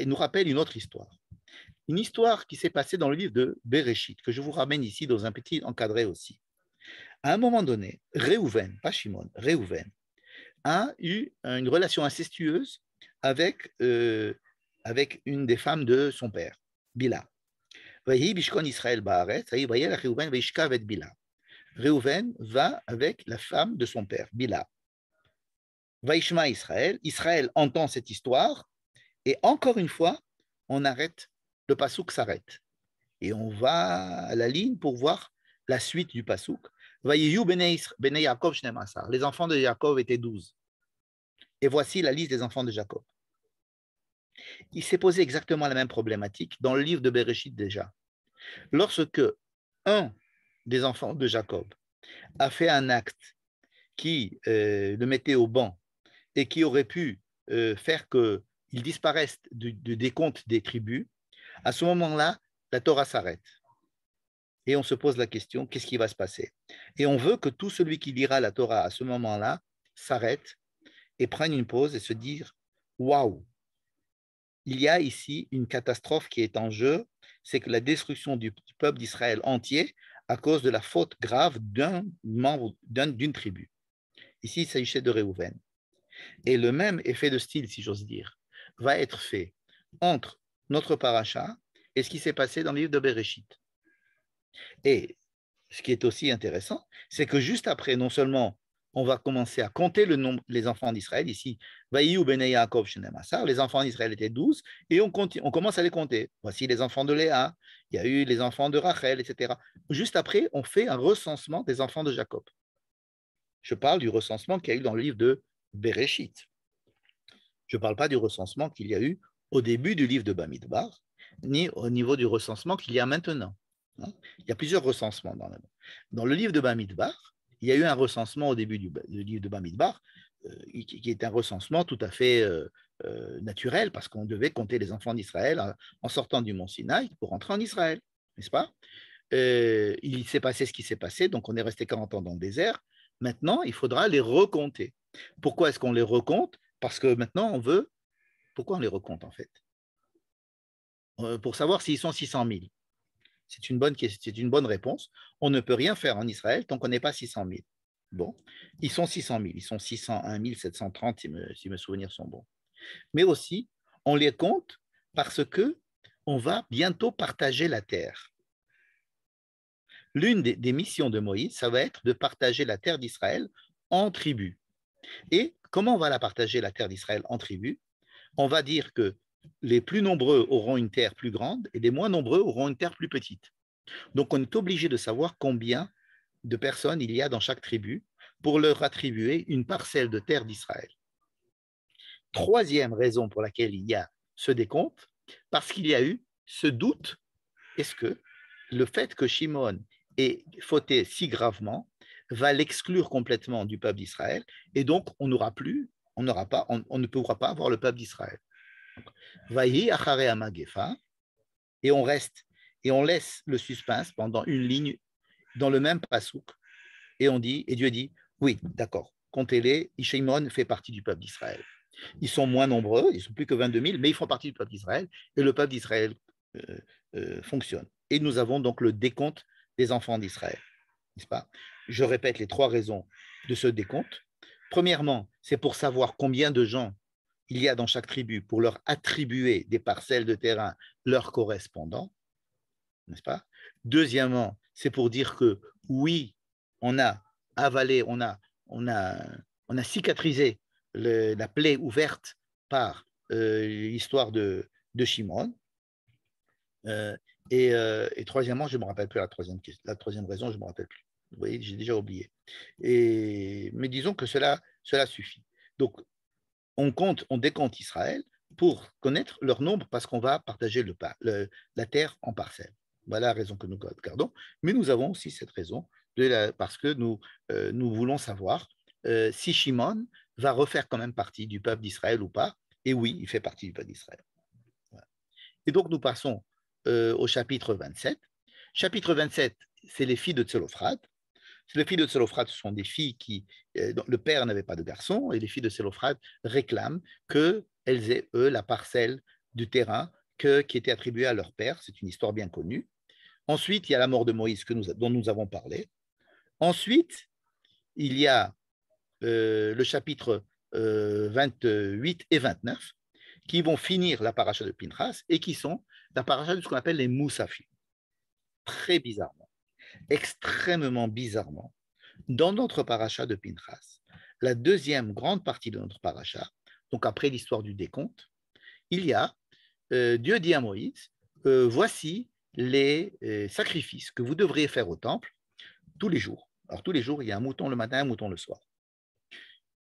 nous rappelle une autre histoire. Une histoire qui s'est passée dans le livre de Bereshit, que je vous ramène ici dans un petit encadré aussi. À un moment donné, Réhouven, pas Shimon, Réhouven, a eu une relation incestueuse avec une des femmes de son père, Bila. Réhouven va avec la femme de son père, Bila. Vaishma Israël, Israël entend cette histoire, et encore une fois, on arrête, le pasouk s'arrête. Et on va à la ligne pour voir la suite du pasouk. Vayeyu bnei Yaakov shneim asar. Les enfants de Jacob étaient 12. Et voici la liste des enfants de Jacob. Il s'est posé exactement la même problématique dans le livre de Bereshit déjà. Lorsque un des enfants de Jacob a fait un acte qui le mettait au banc et qui aurait pu faire qu'il disparaisse du décompte des tribus, à ce moment-là, la Torah s'arrête. Et on se pose la question, qu'est-ce qui va se passer? Et on veut que tout celui qui lira la Torah à ce moment-là s'arrête et prenne une pause et se dire, waouh, il y a ici une catastrophe qui est en jeu, c'est que la destruction du peuple d'Israël entier à cause de la faute grave d'un membre d'une tribu. Ici, il s'agissait de Réhouven. Et le même effet de style, si j'ose dire, va être fait entre notre paracha et ce qui s'est passé dans le livre de Bereshit. Et ce qui est aussi intéressant, c'est que juste après, non seulement on va commencer à compter le nombre, les enfants d'Israël, ici, Vaïou Bene Yaakov Shenem Asar, les enfants d'Israël étaient 12, et on commence à les compter. Voici les enfants de Léa, il y a eu les enfants de Rachel, etc. Juste après, on fait un recensement des enfants de Jacob. Je parle du recensement qu'il y a eu dans le livre de Bereshit. Je ne parle pas du recensement qu'il y a eu au début du livre de Bamidbar, ni au niveau du recensement qu'il y a maintenant. Il y a plusieurs recensements dans le livre de Bamidbar. Il y a eu un recensement au début du livre de Bamidbar, qui est un recensement tout à fait naturel, parce qu'on devait compter les enfants d'Israël en sortant du mont Sinaï pour entrer en Israël, n'est-ce pas? Il s'est passé ce qui s'est passé, donc on est resté 40 ans dans le désert. Maintenant, il faudra les recompter. Pourquoi est-ce qu'on les recompte? Parce que maintenant, on veut... Pourquoi on les recompte, en fait? Pour savoir s'ils sont 600 000. C'est une bonne réponse. On ne peut rien faire en Israël tant qu'on n'est pas 600 000. Bon, ils sont 600 000, ils sont 601 730 si mes souvenirs sont bons. Mais aussi, on les compte parce que on va bientôt partager la terre. L'une des missions de Moïse, ça va être de partager la terre d'Israël en tribus. Et comment on va la partager, la terre d'Israël, en tribus? On va dire que les plus nombreux auront une terre plus grande et les moins nombreux auront une terre plus petite. Donc, on est obligé de savoir combien de personnes il y a dans chaque tribu pour leur attribuer une parcelle de terre d'Israël. Troisième raison pour laquelle il y a ce décompte, parce qu'il y a eu ce doute, est-ce que le fait que Shimon ait fauté si gravement va l'exclure complètement du peuple d'Israël, et donc on ne pourra pas avoir le peuple d'Israël. Vaïhi achare amagefa, et on reste, et on laisse le suspense pendant une ligne dans le même pasouk, et Dieu dit, oui, d'accord, comptez-les, Shimon fait partie du peuple d'Israël. Ils sont moins nombreux, ils sont plus que 22 000, mais ils font partie du peuple d'Israël, et le peuple d'Israël fonctionne. Et nous avons donc le décompte des enfants d'Israël, n'est-ce pas? Je répète les trois raisons de ce décompte. Premièrement, c'est pour savoir combien de gens il y a dans chaque tribu pour leur attribuer des parcelles de terrain leur correspondant, n'est-ce pas? Deuxièmement, c'est pour dire que oui, on a avalé, on a cicatrisé la plaie ouverte par l'histoire de Shimon. Et troisièmement, je ne me rappelle plus la troisième raison, je ne me rappelle plus. Vous voyez, j'ai déjà oublié. Mais disons que cela suffit. Donc, on décompte Israël pour connaître leur nombre parce qu'on va partager la terre en parcelles. Voilà la raison que nous gardons. Mais nous avons aussi cette raison parce que nous voulons savoir si Shimon va refaire quand même partie du peuple d'Israël ou pas. Et oui, il fait partie du peuple d'Israël. Voilà. Et donc, nous passons au chapitre 27. Chapitre 27, c'est les filles de Tselophrad. Les filles de Tselophrad sont des filles dont le père n'avait pas de garçon, et les filles de Tselophrad réclament qu'elles aient, eux, la parcelle du terrain qui était attribuée à leur père. C'est une histoire bien connue. Ensuite, il y a la mort de Moïse dont nous avons parlé. Ensuite, il y a le chapitre 28 et 29 qui vont finir la paracha de Pinchas et qui sont la paracha de ce qu'on appelle les Moussafim. Très bizarrement, extrêmement bizarrement, dans notre paracha de Pinchas, la deuxième grande partie de notre paracha, donc après l'histoire du décompte, il y a Dieu dit à Moïse, voici les sacrifices que vous devriez faire au temple tous les jours. Alors tous les jours, il y a un mouton le matin, un mouton le soir.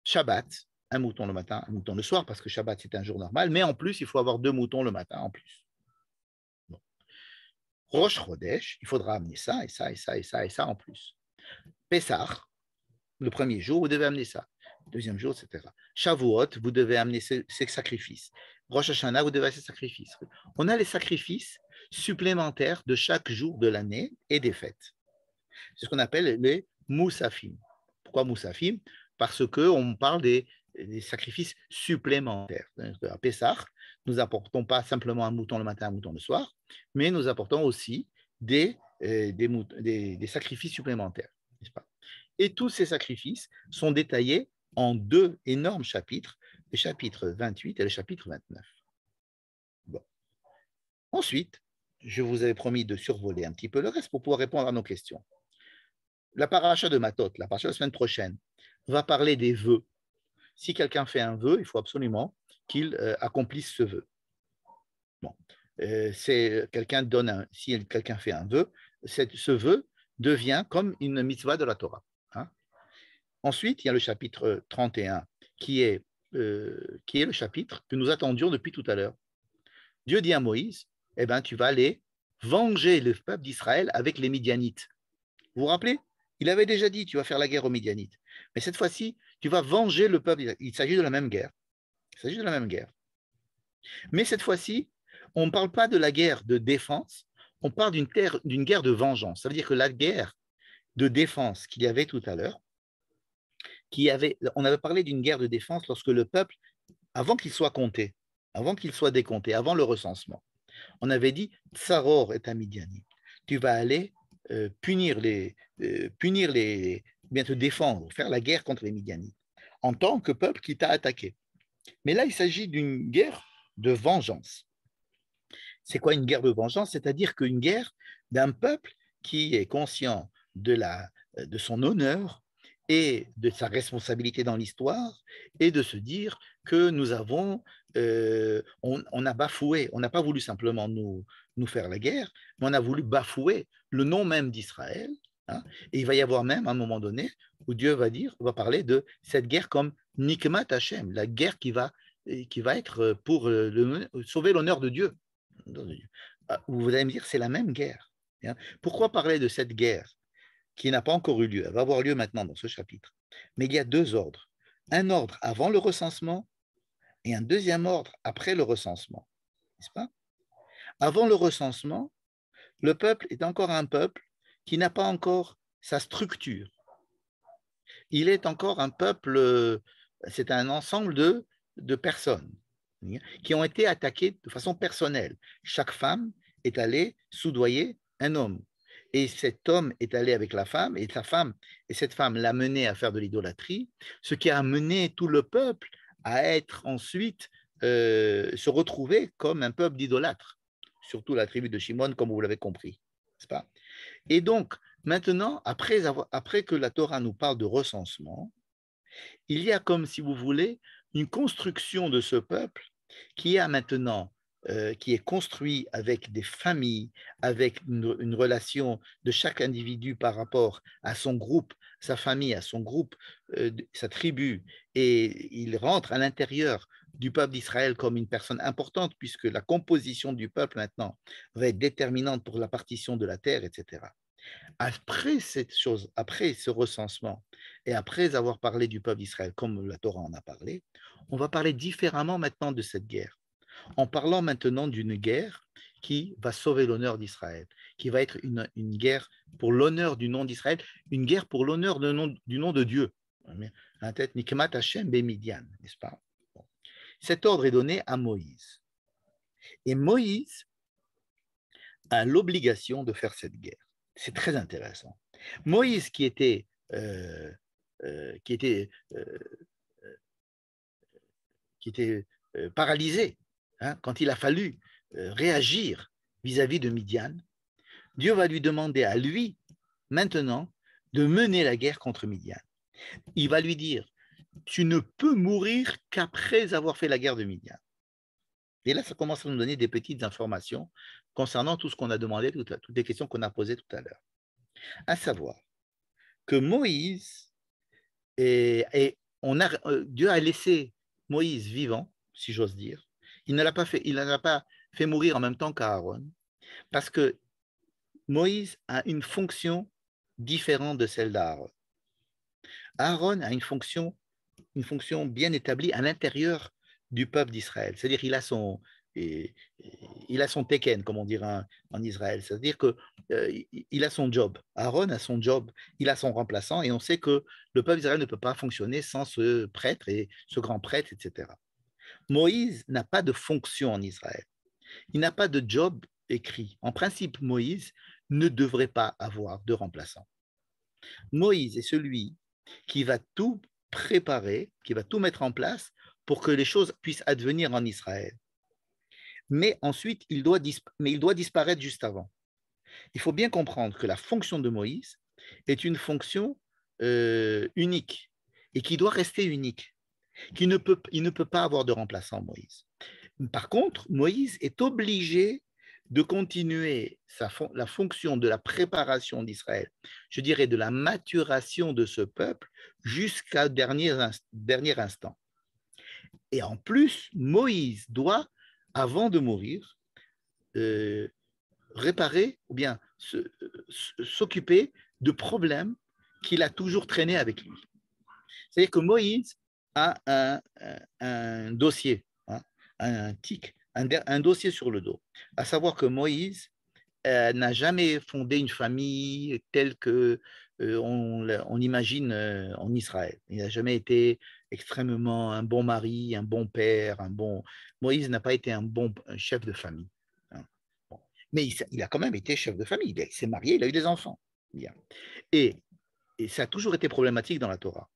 Shabbat, un mouton le matin, un mouton le soir, parce que Shabbat c'est un jour normal, mais en plus, il faut avoir 2 moutons le matin en plus. Bon. Rosh Chodesh, il faudra amener ça et ça et ça et ça et ça en plus. Pessah, le premier jour, vous devez amener ça. Le deuxième jour, etc. Shavuot, vous devez amener ces sacrifices. Rosh Hashanah, vous devez amener ces sacrifices. On a les sacrifices supplémentaires de chaque jour de l'année et des fêtes. C'est ce qu'on appelle les Moussafim. Pourquoi Moussafim? Parce qu'on parle des sacrifices supplémentaires. À Pessah, nous n'apportons pas simplement un mouton le matin, un mouton le soir, mais nous apportons aussi des sacrifices supplémentaires, n'est-ce pas? Et tous ces sacrifices sont détaillés en 2 énormes chapitres, le chapitre 28 et le chapitre 29. Bon. Ensuite, je vous avais promis de survoler un petit peu le reste pour pouvoir répondre à nos questions. La paracha de Matot, la paracha de la semaine prochaine, va parler des vœux. Si quelqu'un fait un vœu, il faut absolument qu'il accomplisse ce vœu. Bon. Si quelqu'un fait un vœu, ce vœu devient comme une mitzvah de la Torah. Hein? Ensuite, il y a le chapitre 31 qui est le chapitre que nous attendions depuis tout à l'heure. Dieu dit à Moïse, eh ben, tu vas aller venger le peuple d'Israël avec les Midianites. Vous vous rappelez? Il avait déjà dit, tu vas faire la guerre aux Midianites. Mais cette fois-ci, tu vas venger le peuple. Il s'agit de la même guerre. Il s'agit de la même guerre. Mais cette fois-ci, on ne parle pas de la guerre de défense, on parle d'une guerre de vengeance. Ça veut dire que la guerre de défense qu'il y avait tout à l'heure, on avait parlé d'une guerre de défense lorsque le peuple, avant qu'il soit compté, avant qu'il soit décompté, avant le recensement, on avait dit, Tsaror est un Midianite. Tu vas aller punir les bien te défendre, faire la guerre contre les Midianites, en tant que peuple qui t'a attaqué. Mais là, il s'agit d'une guerre de vengeance. C'est quoi une guerre de vengeance? C'est-à-dire qu'une guerre d'un peuple qui est conscient de son honneur et de sa responsabilité dans l'histoire et de se dire que on a bafoué, on n'a pas voulu simplement nous faire la guerre, mais on a voulu bafouer le nom même d'Israël. Hein, et il va y avoir même un moment donné où Dieu va parler de cette guerre comme Nikmat Hashem, la guerre qui va être pour sauver l'honneur de Dieu. Vous allez me dire, c'est la même guerre. Pourquoi parler de cette guerre qui n'a pas encore eu lieu? Elle va avoir lieu maintenant dans ce chapitre. Mais il y a deux ordres. Un ordre avant le recensement et un deuxième ordre après le recensement. N'est-ce pas? Avant le recensement, le peuple est encore un peuple qui n'a pas encore sa structure. Il est encore un peuple, c'est un ensemble de personnes qui ont été attaquées de façon personnelle. Chaque femme est allée soudoyer un homme. Et cet homme est allé avec la femme, et cette femme l'a mené à faire de l'idolâtrie, ce qui a amené tout le peuple à être ensuite, se retrouver comme un peuple d'idolâtres, surtout la tribu de Shimon, comme vous l'avez compris. N'est-ce pas? Et donc, maintenant, après que la Torah nous parle de recensement, il y a comme, si vous voulez, une construction de ce peuple qui a maintenant, qui est construit avec des familles, avec une relation de chaque individu par rapport à son groupe, sa famille, à son groupe, sa tribu, et il rentre à l'intérieur du peuple d'Israël comme une personne importante, puisque la composition du peuple maintenant va être déterminante pour la partition de la terre, etc. Après cette chose, après ce recensement, et après avoir parlé du peuple d'Israël, comme la Torah en a parlé, on va parler différemment maintenant de cette guerre, en parlant maintenant d'une guerre qui va sauver l'honneur d'Israël, qui va être une guerre pour l'honneur du nom d'Israël, une guerre pour l'honneur du nom de Dieu. En tête, Nikmat Hashem Bemidian, n'est-ce pas? Cet ordre est donné à Moïse. Et Moïse a l'obligation de faire cette guerre. C'est très intéressant. Moïse, qui était, euh, qui était, euh, qui était paralysé hein, quand il a fallu réagir vis-à-vis de Midian, Dieu va lui demander à lui, maintenant, de mener la guerre contre Midian. Il va lui dire, tu ne peux mourir qu'après avoir fait la guerre de Midian. Et là, ça commence à nous donner des petites informations concernant tout ce qu'on a demandé, toutes les questions qu'on a posées tout à l'heure. À savoir que Moïse, Dieu a laissé Moïse vivant, si j'ose dire. Il ne l'a pas fait mourir en même temps qu'Aaron, parce que Moïse a une fonction différente de celle d'Aaron. Aaron a une fonction bien établie à l'intérieur du peuple d'Israël. C'est-à-dire qu'il a il a son teken, comme on dirait en Israël. C'est-à-dire qu'il a son job. Aaron a son job, il a son remplaçant, et on sait que le peuple d'Israël ne peut pas fonctionner sans ce prêtre et ce grand prêtre, etc. Moïse n'a pas de fonction en Israël. Il n'a pas de job écrit. En principe, Moïse ne devrait pas avoir de remplaçant. Moïse est celui qui va tout préparer, qui va tout mettre en place pour que les choses puissent advenir en Israël. Mais ensuite, il doit disparaître juste avant. Il faut bien comprendre que la fonction de Moïse est une fonction unique et qui doit rester unique. Il ne peut pas avoir de remplaçant, Moïse. Par contre, Moïse est obligé de continuer la fonction de la préparation d'Israël, je dirais de la maturation de ce peuple jusqu'à dernier instant. Et en plus, Moïse doit, avant de mourir, réparer ou bien s'occuper de problèmes qu'il a toujours traînés avec lui. C'est-à-dire que Moïse a un dossier, hein, un tic, un dossier sur le dos. À savoir que Moïse n'a jamais fondé une famille telle que on imagine en Israël. Il n'a jamais été extrêmement un bon mari, un bon père, Moïse n'a pas été un bon chef de famille. Hein. Mais il a quand même été chef de famille. Il s'est marié, il a eu des enfants. Bien. Et et ça a toujours été problématique dans la Torah.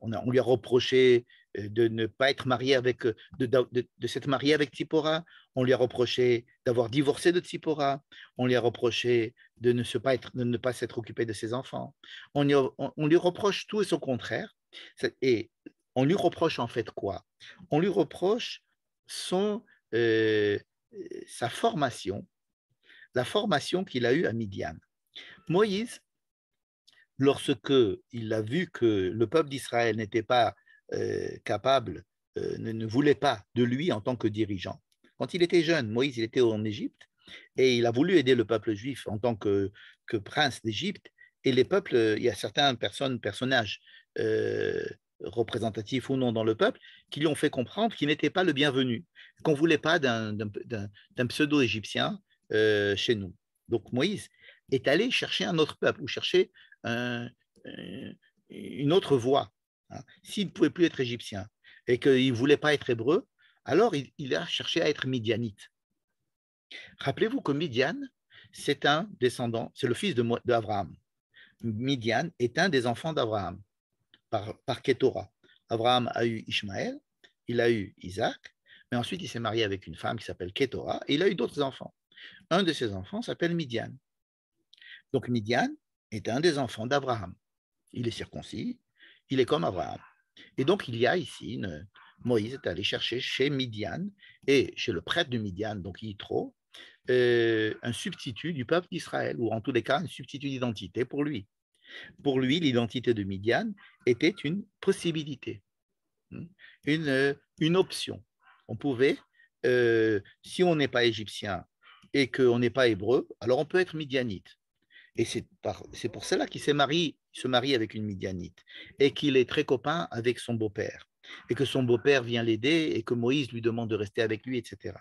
On lui a reproché de ne pas être marié avec, de s'être marié avec Tzipora. On lui a reproché d'avoir divorcé de Tzipora. On lui a reproché de ne pas s'être occupé de ses enfants. On lui reproche tout et son contraire. Et on lui reproche en fait quoi? On lui reproche son, euh, sa formation, la formation qu'il a eue à Midian. Moïse, lorsque il a vu que le peuple d'Israël n'était pas capable, ne voulait pas de lui en tant que dirigeant. Quand il était jeune, Moïse, il était en Égypte et il a voulu aider le peuple juif en tant que prince d'Égypte. Et les peuples, il y a certains personnages représentatifs ou non dans le peuple qui lui ont fait comprendre qu'il n'était pas le bienvenu, qu'on ne voulait pas d'un pseudo-égyptien chez nous. Donc Moïse est allé chercher un autre peuple ou chercher un, une autre voie. Hein. S'il ne pouvait plus être égyptien et qu'il ne voulait pas être hébreu, alors il a cherché à être midianite. Rappelez-vous que Midian, c'est un descendant, c'est le fils d'Abraham. Midian est un des enfants d'Abraham par Ketora. Abraham a eu Ishmaël, il a eu Isaac, mais ensuite il s'est marié avec une femme qui s'appelle Ketora et il a eu d'autres enfants. Un de ses enfants s'appelle Midian. Donc Midian est un des enfants d'Abraham. Il est circoncis, il est comme Abraham. Et donc il y a ici, Moïse est allé chercher chez Midian et chez le prêtre de Midian, donc Yitro, un substitut du peuple d'Israël, ou en tous les cas un substitut d'identité pour lui. Pour lui, l'identité de Midian était une possibilité, une option. On pouvait, si on n'est pas égyptien et qu'on n'est pas hébreu, alors on peut être midianite. Et c'est pour cela qu'il se marie avec une Midianite et qu'il est très copain avec son beau-père et que son beau-père vient l'aider et que Moïse lui demande de rester avec lui, etc.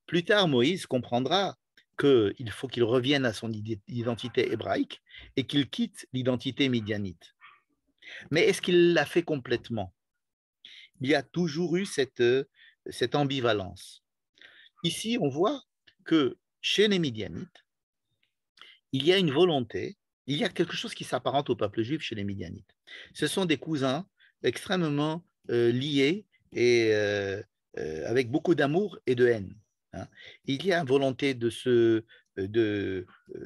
Plus tard, Moïse comprendra qu'il faut qu'il revienne à son identité hébraïque et qu'il quitte l'identité midianite. Mais est-ce qu'il l'a fait complètement? Il y a toujours eu cette ambivalence. Ici, on voit que chez les Midianites, il y a une volonté, il y a quelque chose qui s'apparente au peuple juif chez les Midianites. Ce sont des cousins extrêmement liés et avec beaucoup d'amour et de haine. Hein. Il y a une volonté de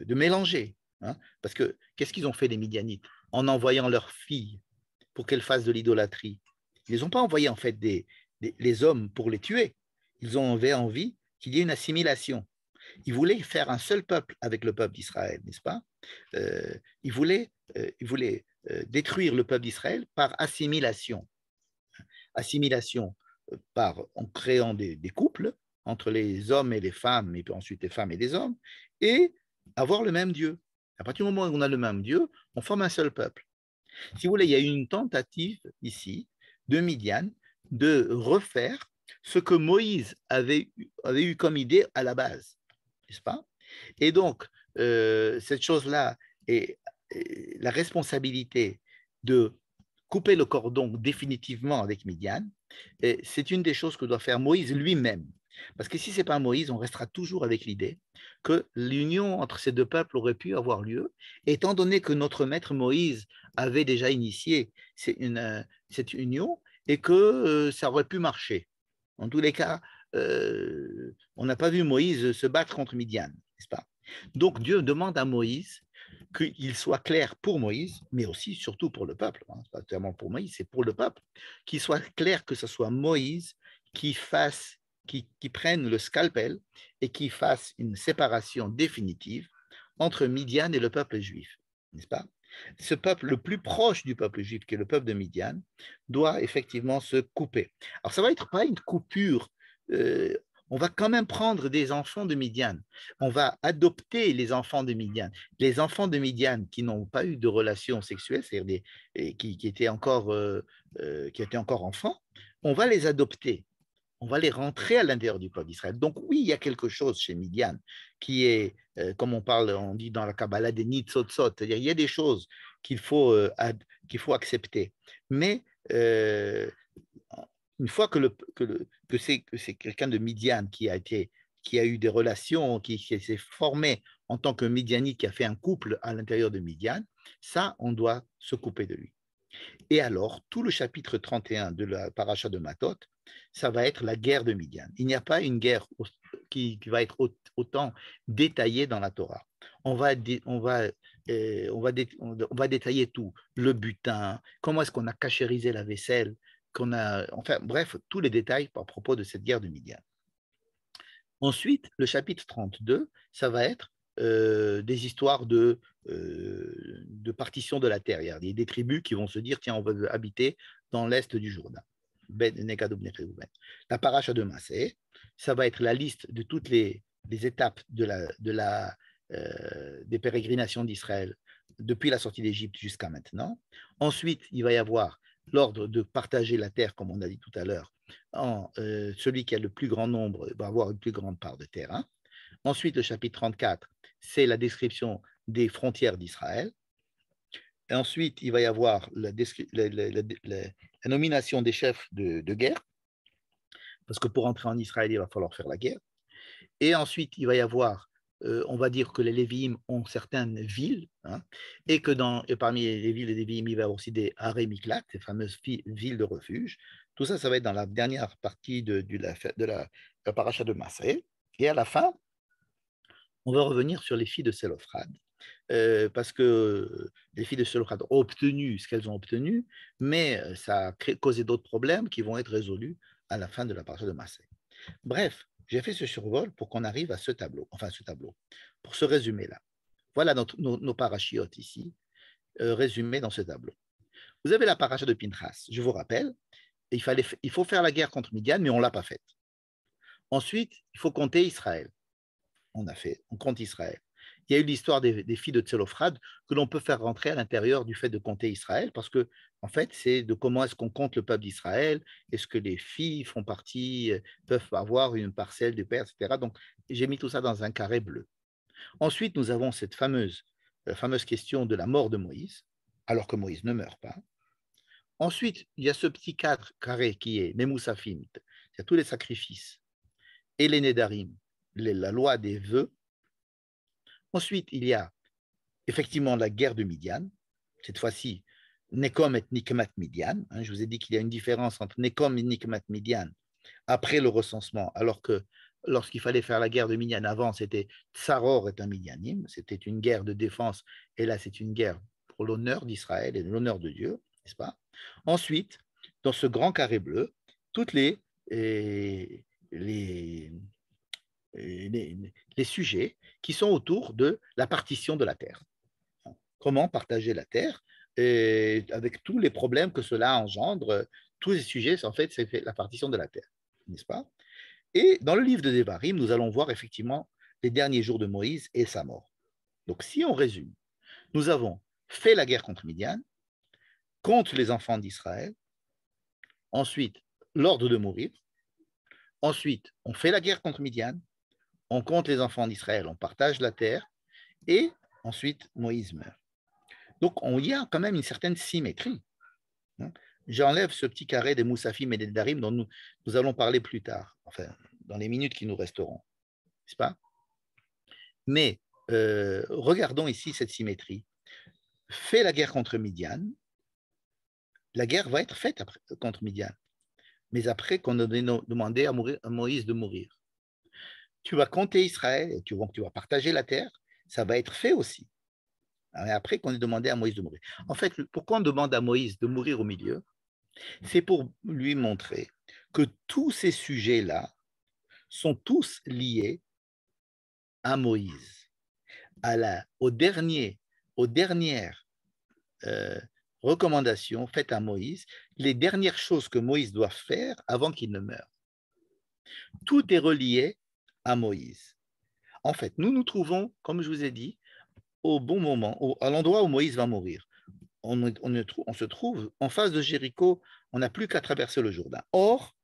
mélanger. Hein, parce que qu'est-ce qu'ils ont fait les Midianites en envoyant leurs filles pour qu'elles fassent de l'idolâtrie? Ils ne les ont pas envoyés en fait les hommes pour les tuer. Ils ont envie qu'il y ait une assimilation. Il voulait faire un seul peuple avec le peuple d'Israël, n'est-ce pas? Il voulait détruire le peuple d'Israël par assimilation. Assimilation en créant des couples entre les hommes et les femmes, et puis ensuite les femmes et les hommes, et avoir le même Dieu. À partir du moment où on a le même Dieu, on forme un seul peuple. Si vous voulez, il y a eu une tentative ici de Midian de refaire ce que Moïse avait eu comme idée à la base, n'est-ce pas? Et donc, cette chose-là est la responsabilité de couper le cordon définitivement avec Midian, c'est une des choses que doit faire Moïse lui-même. Parce que si ce n'est pas Moïse, on restera toujours avec l'idée que l'union entre ces deux peuples aurait pu avoir lieu, étant donné que notre maître Moïse avait déjà initié cette union et que ça aurait pu marcher. En tous les cas, on n'a pas vu Moïse se battre contre Midian, n'est-ce pas? Donc Dieu demande à Moïse qu'il soit clair pour Moïse, mais aussi surtout pour le peuple, hein, pas seulement pour Moïse, c'est pour le peuple, qu'il soit clair que ce soit Moïse qui prenne le scalpel et qui fasse une séparation définitive entre Midian et le peuple juif, n'est-ce pas? Ce peuple le plus proche du peuple juif, qui est le peuple de Midian, doit effectivement se couper. Alors ça va être pas une coupure, on va quand même prendre des enfants de Midian, on va adopter les enfants de Midian. Les enfants de Midian qui n'ont pas eu de relations sexuelles, c'est-à-dire qui étaient encore enfants, on va les adopter. On va les rentrer à l'intérieur du peuple d'Israël. Donc oui, il y a quelque chose chez Midian qui est, comme on dit dans la Kabbalah, des nitzotzot, c'est-à-dire il y a des choses qu'il faut accepter. Mais une fois que c'est quelqu'un de Midian qui a eu des relations, qui s'est formé en tant que Midianite qui a fait un couple à l'intérieur de Midian, ça, on doit se couper de lui. Et alors, tout le chapitre 31 de la paracha de Matot, ça va être la guerre de Midian. Il n'y a pas une guerre qui va être autant détaillée dans la Torah. On va détailler tout, le butin, comment est-ce qu'on a cachérisé la vaisselle, enfin bref, tous les détails à propos de cette guerre de Midian. Ensuite, le chapitre 32, ça va être des histoires de partition de la terre. Il y a des tribus qui vont se dire, tiens, on va habiter dans l'est du Jourdain. La paracha de Massé, ça va être la liste de toutes les étapes des pérégrinations d'Israël depuis la sortie d'Égypte jusqu'à maintenant. Ensuite, il va y avoir l'ordre de partager la terre, comme on a dit tout à l'heure, celui qui a le plus grand nombre va avoir une plus grande part de terrain. Ensuite, le chapitre 34, c'est la description des frontières d'Israël. Et ensuite, il va y avoir la nomination des chefs de guerre, parce que pour entrer en Israël, il va falloir faire la guerre. Et ensuite, il va y avoir, on va dire que les Lévi'im ont certaines villes, hein, et que parmi les villes des Lévi'im, il va y avoir aussi des Haré Miklat, ces fameuses villes de refuge. Tout ça, ça va être dans la dernière partie de la paracha de Massé. Et à la fin, on va revenir sur les filles de Sélophrad, parce que les filles de Sélophrad ont obtenu ce qu'elles ont obtenu, mais ça a causé d'autres problèmes qui vont être résolus à la fin de la paracha de Massé. Bref, j'ai fait ce survol pour qu'on arrive à ce tableau, pour ce résumé-là. Voilà nos parachiotes ici, résumés dans ce tableau. Vous avez la paracha de Pinchas, je vous rappelle, il faut faire la guerre contre Midian, mais on ne l'a pas faite. Ensuite, il faut compter Israël. On compte Israël. Il y a eu l'histoire des filles de Tselophrad que l'on peut faire rentrer à l'intérieur du fait de compter Israël, parce que, en fait, c'est de comment est-ce qu'on compte le peuple d'Israël, est-ce que les filles font partie, peuvent avoir une parcelle du père, etc. Donc, j'ai mis tout ça dans un carré bleu. Ensuite, nous avons cette fameuse question de la mort de Moïse, alors que Moïse ne meurt pas. Ensuite, il y a ce petit carré qui est Memoussafim, c'est tous les sacrifices, et les Nédarim, la loi des vœux. Ensuite, il y a effectivement la guerre de Midian, cette fois-ci, Nekom et Nikmat Midian. Je vous ai dit qu'il y a une différence entre Nekom et Nikmat Midian après le recensement, alors que lorsqu'il fallait faire la guerre de Midian avant, c'était Tsaror et un Midianim, c'était une guerre de défense, et là, c'est une guerre pour l'honneur d'Israël et l'honneur de Dieu, n'est-ce pas? Ensuite, dans ce grand carré bleu, toutes les sujets qui sont autour de la partition de la terre. Comment partager la terre, et avec tous les problèmes que cela engendre, tous les sujets, en fait, c'est la partition de la terre, n'est-ce pas? Et dans le livre de Devarim, nous allons voir effectivement les derniers jours de Moïse et sa mort. Donc, si on résume, nous avons fait la guerre contre Midian, contre les enfants d'Israël, ensuite, l'ordre de mourir, ensuite, on fait la guerre contre Midian, on compte les enfants d'Israël, on partage la terre, et ensuite, Moïse meurt. Donc, il y a quand même une certaine symétrie. J'enlève ce petit carré des Moussafim et des Darim dont nous allons parler plus tard, enfin, dans les minutes qui nous resteront, n'est-ce pas? Mais regardons ici cette symétrie. Fait la guerre contre Midian, la guerre va être faite contre Midian, mais après qu'on a demandé à Moïse de mourir. Tu vas compter Israël, et tu vas partager la terre, ça va être fait aussi. Après qu'on ait demandé à Moïse de mourir. En fait, pourquoi on demande à Moïse de mourir au milieu? C'est pour lui montrer que tous ces sujets-là sont tous liés à Moïse, aux dernières recommandations faites à Moïse, les dernières choses que Moïse doit faire avant qu'il ne meure. Tout est relié à Moïse. En fait, nous nous trouvons, comme je vous ai dit, au bon moment, à l'endroit où Moïse va mourir. On se trouve en face de Jéricho, on n'a plus qu'à traverser le Jourdain. Or,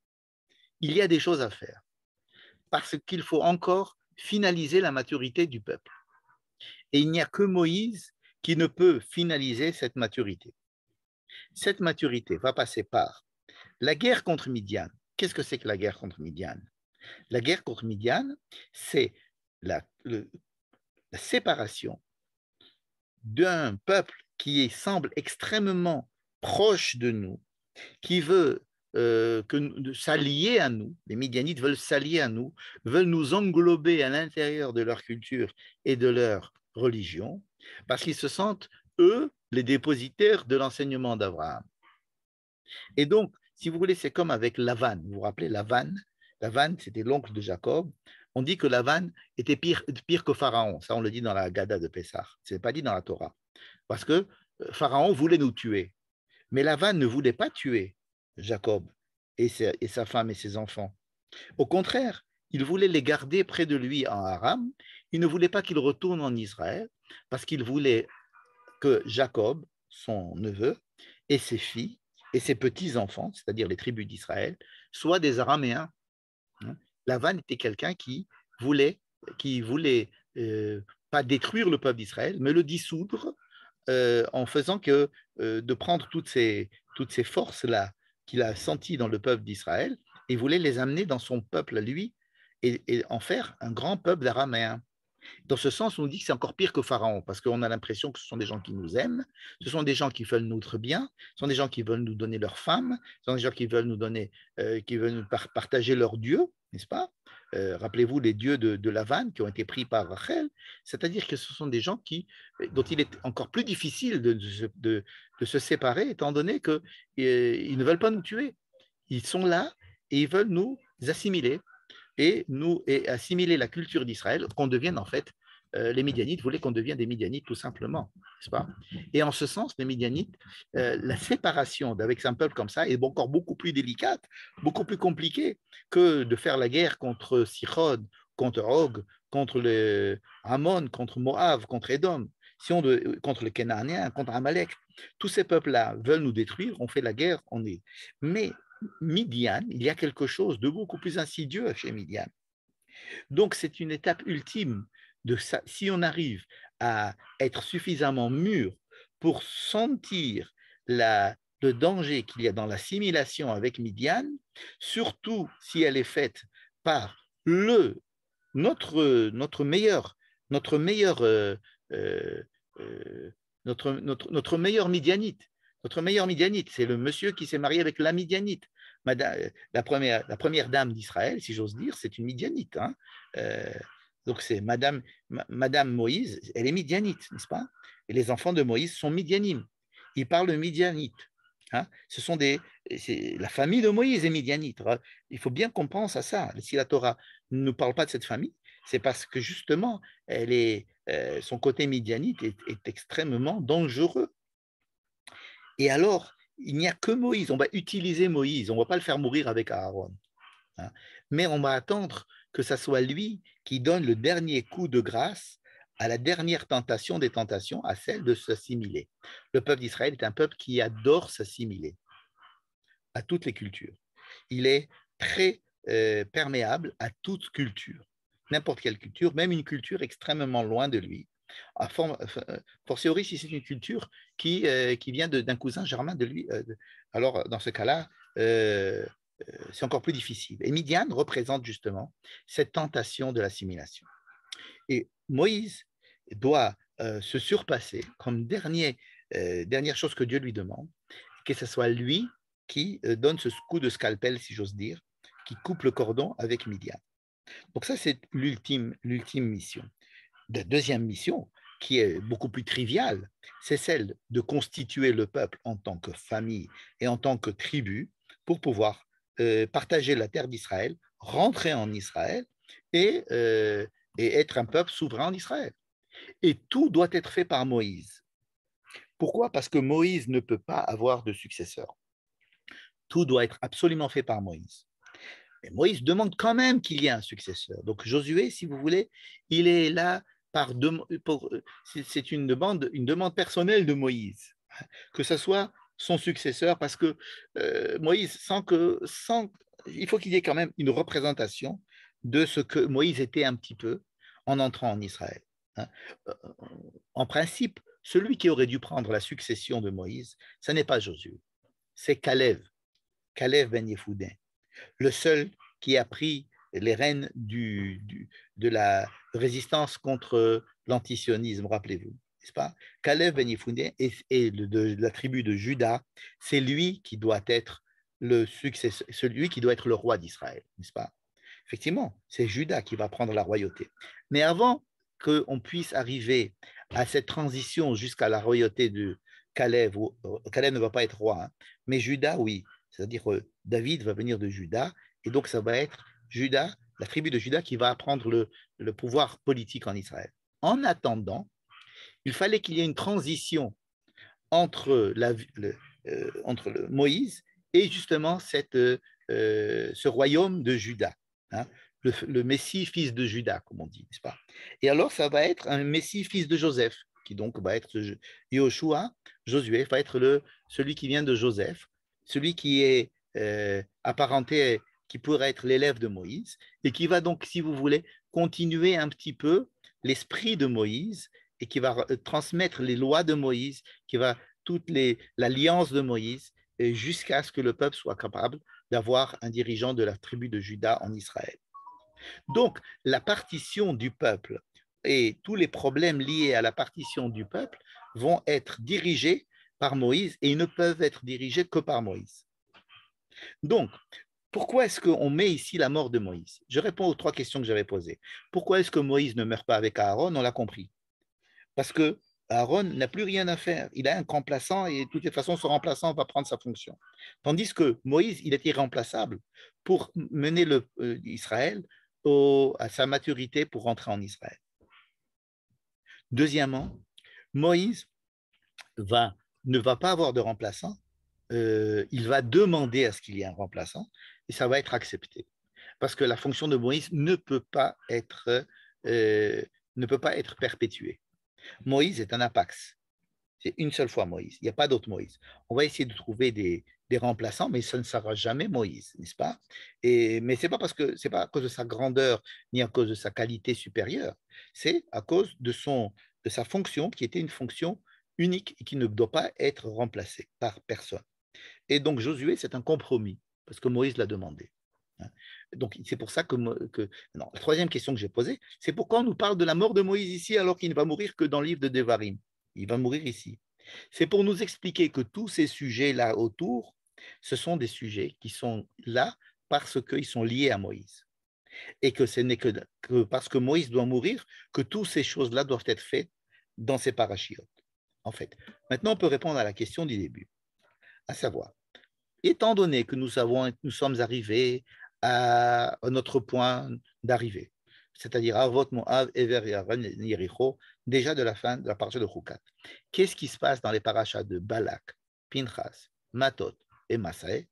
il y a des choses à faire, parce qu'il faut encore finaliser la maturité du peuple. Et il n'y a que Moïse qui ne peut finaliser cette maturité. Cette maturité va passer par la guerre contre Midian. Qu'est-ce que c'est que la guerre contre Midian? La guerre contre Midian, c'est la séparation d'un peuple qui semble extrêmement proche de nous, qui veut s'allier à nous, les Midianites veulent s'allier à nous, veulent nous englober à l'intérieur de leur culture et de leur religion, parce qu'ils se sentent, eux, les dépositaires de l'enseignement d'Abraham. Et donc, si vous voulez, c'est comme avec Lavan. Vous vous rappelez Lavan? Lavan, c'était l'oncle de Jacob. On dit que Lavan était pire que Pharaon. Ça, on le dit dans la Haggadah de Pessah. Ce n'est pas dit dans la Torah. Parce que Pharaon voulait nous tuer. Mais Lavan ne voulait pas tuer Jacob et sa femme et ses enfants. Au contraire, il voulait les garder près de lui en Aram. Il ne voulait pas qu'ils retournent en Israël parce qu'il voulait que Jacob, son neveu, et ses filles et ses petits-enfants, c'est-à-dire les tribus d'Israël, soient des Araméens. Lavan était quelqu'un qui voulait pas détruire le peuple d'Israël, mais le dissoudre en faisant que de prendre toutes ces forces-là qu'il a senties dans le peuple d'Israël et voulait les amener dans son peuple à lui et en faire un grand peuple d'Araméens. Dans ce sens, on dit que c'est encore pire que Pharaon, parce qu'on a l'impression que ce sont des gens qui nous aiment, ce sont des gens qui veulent notre bien, ce sont des gens qui veulent nous donner leurs femmes, ce sont des gens qui veulent nous donner, qui veulent nous partager leurs dieux, n'est-ce pas? Rappelez-vous les dieux de Lavan qui ont été pris par Rachel, c'est-à-dire que ce sont des gens dont il est encore plus difficile de se séparer, étant donné qu'ils ne veulent pas nous tuer. Ils sont là et ils veulent nous assimiler et assimiler la culture d'Israël, qu'on devienne en fait, les Midianites voulaient qu'on devienne des Midianites tout simplement, n'est-ce pas? Et en ce sens, les Midianites, la séparation avec un peuple comme ça est encore beaucoup plus délicate, beaucoup plus compliquée que de faire la guerre contre Sichon, contre Og, contre Ammon, contre Moab, contre Édom, contre les Cananéens, contre Amalek. Tous ces peuples-là veulent nous détruire, on fait la guerre, on est. Mais Midian, il y a quelque chose de beaucoup plus insidieux chez Midian. Donc, c'est une étape ultime de ça. Si on arrive à être suffisamment mûr pour sentir le danger qu'il y a dans l'assimilation avec Midian, surtout si elle est faite par notre meilleur Midianite. Notre meilleur Midianite, c'est le monsieur qui s'est marié avec la Midianite. La première dame d'Israël, si j'ose dire, c'est une Midianite. Hein. Donc c'est Madame Moïse, elle est Midianite, n'est-ce pas? Et les enfants de Moïse sont Midianim. Ils parlent Midianite. Hein. La famille de Moïse est Midianite. Il faut bien qu'on pense à ça. Si la Torah ne parle pas de cette famille, c'est parce que justement, son côté midianite est extrêmement dangereux. Et alors, il n'y a que Moïse. On va utiliser Moïse. On ne va pas le faire mourir avec Aaron. Hein. Mais on va attendre que ce soit lui qui donne le dernier coup de grâce à la dernière tentation des tentations, à celle de s'assimiler. Le peuple d'Israël est un peuple qui adore s'assimiler à toutes les cultures. Il est très perméable à toute culture, n'importe quelle culture, même une culture extrêmement loin de lui. Fortiori, si c'est une culture qui vient d'un cousin germain de lui, alors dans ce cas-là, c'est encore plus difficile. Et Midian représente justement cette tentation de l'assimilation. Et Moïse doit se surpasser comme dernière chose que Dieu lui demande, que ce soit lui qui donne ce coup de scalpel, si j'ose dire, qui coupe le cordon avec Midian. Donc ça, c'est l'ultime mission. La deuxième mission, qui est beaucoup plus triviale, c'est celle de constituer le peuple en tant que famille et en tant que tribu pour pouvoir partager la terre d'Israël, rentrer en Israël et être un peuple souverain en Israël. Et tout doit être fait par Moïse. Pourquoi? Parce que Moïse ne peut pas avoir de successeur. Tout doit être absolument fait par Moïse. Mais Moïse demande quand même qu'il y ait un successeur. Donc Josué, si vous voulez, il est là c'est une demande personnelle de Moïse, que ce soit son successeur, parce que Moïse, il faut qu'il y ait quand même une représentation de ce que Moïse était un petit peu en entrant en Israël. En principe, celui qui aurait dû prendre la succession de Moïse, ce n'est pas Josué, c'est Caleb ben Yefoudah, le seul qui a pris les reines de la résistance contre l'antisionisme, rappelez-vous, n'est-ce pas? Caleb Ben Yefouné est de la tribu de Juda, c'est lui qui doit être le successeur, celui qui doit être le roi d'Israël, n'est-ce pas? Effectivement, c'est Juda qui va prendre la royauté. Mais avant qu'on puisse arriver à cette transition jusqu'à la royauté de Caleb, Caleb ne va pas être roi, hein, mais Juda, oui. C'est-à-dire David va venir de Juda, et donc ça va être Juda, la tribu de Juda, qui va prendre le pouvoir politique en Israël. En attendant, il fallait qu'il y ait une transition entre, entre Moïse et justement ce royaume de Juda, hein, le Messie fils de Juda, comme on dit, n'est-ce pas? Et alors, ça va être un Messie fils de Joseph, qui donc va être Yoshua, Josué, va être celui qui vient de Joseph, celui qui est apparenté, qui pourrait être l'élève de Moïse, et qui va donc, si vous voulez, continuer un petit peu l'esprit de Moïse et qui va transmettre les lois de Moïse, qui va l'alliance de Moïse, jusqu'à ce que le peuple soit capable d'avoir un dirigeant de la tribu de Juda en Israël. Donc, la partition du peuple et tous les problèmes liés à la partition du peuple vont être dirigés par Moïse et ils ne peuvent être dirigés que par Moïse. Donc, pourquoi est-ce qu'on met ici la mort de Moïse? Je réponds aux trois questions que j'avais posées. Pourquoi est-ce que Moïse ne meurt pas avec Aaron? On l'a compris. Parce que Aaron n'a plus rien à faire. Il a un remplaçant et de toute façon, ce remplaçant va prendre sa fonction. Tandis que Moïse, il est irremplaçable pour mener Israël à sa maturité pour rentrer en Israël. Deuxièmement, Moïse ne va pas avoir de remplaçant. Il va demander à ce qu'il y ait un remplaçant et ça va être accepté. Parce que la fonction de Moïse ne peut pas être perpétuée. Moïse est un apax. C'est une seule fois Moïse. Il n'y a pas d'autre Moïse. On va essayer de trouver des remplaçants, mais ça ne sera jamais Moïse, n'est-ce pas? Mais ce n'est pas à cause de sa grandeur ni à cause de sa qualité supérieure. C'est à cause de sa fonction qui était une fonction unique et qui ne doit pas être remplacée par personne. Et donc Josué, c'est un compromis parce que Moïse l'a demandé. Donc, c'est pour ça non, la troisième question que j'ai posée, c'est pourquoi on nous parle de la mort de Moïse ici alors qu'il ne va mourir que dans le livre de Devarim. Il va mourir ici. C'est pour nous expliquer que tous ces sujets-là autour, ce sont des sujets qui sont là parce qu'ils sont liés à Moïse. Et que ce n'est que parce que Moïse doit mourir que toutes ces choses-là doivent être faites dans ces parachiotes. En fait, maintenant, on peut répondre à la question du début, à savoir, étant donné que nous sommes arrivés à notre point d'arrivée, c'est-à-dire à Avot Moav, Ever Yericho, déjà de la fin de la paracha de Chukat. Qu'est-ce qui se passe dans les parachas de Balak, Pinchas, Matot et Massaé?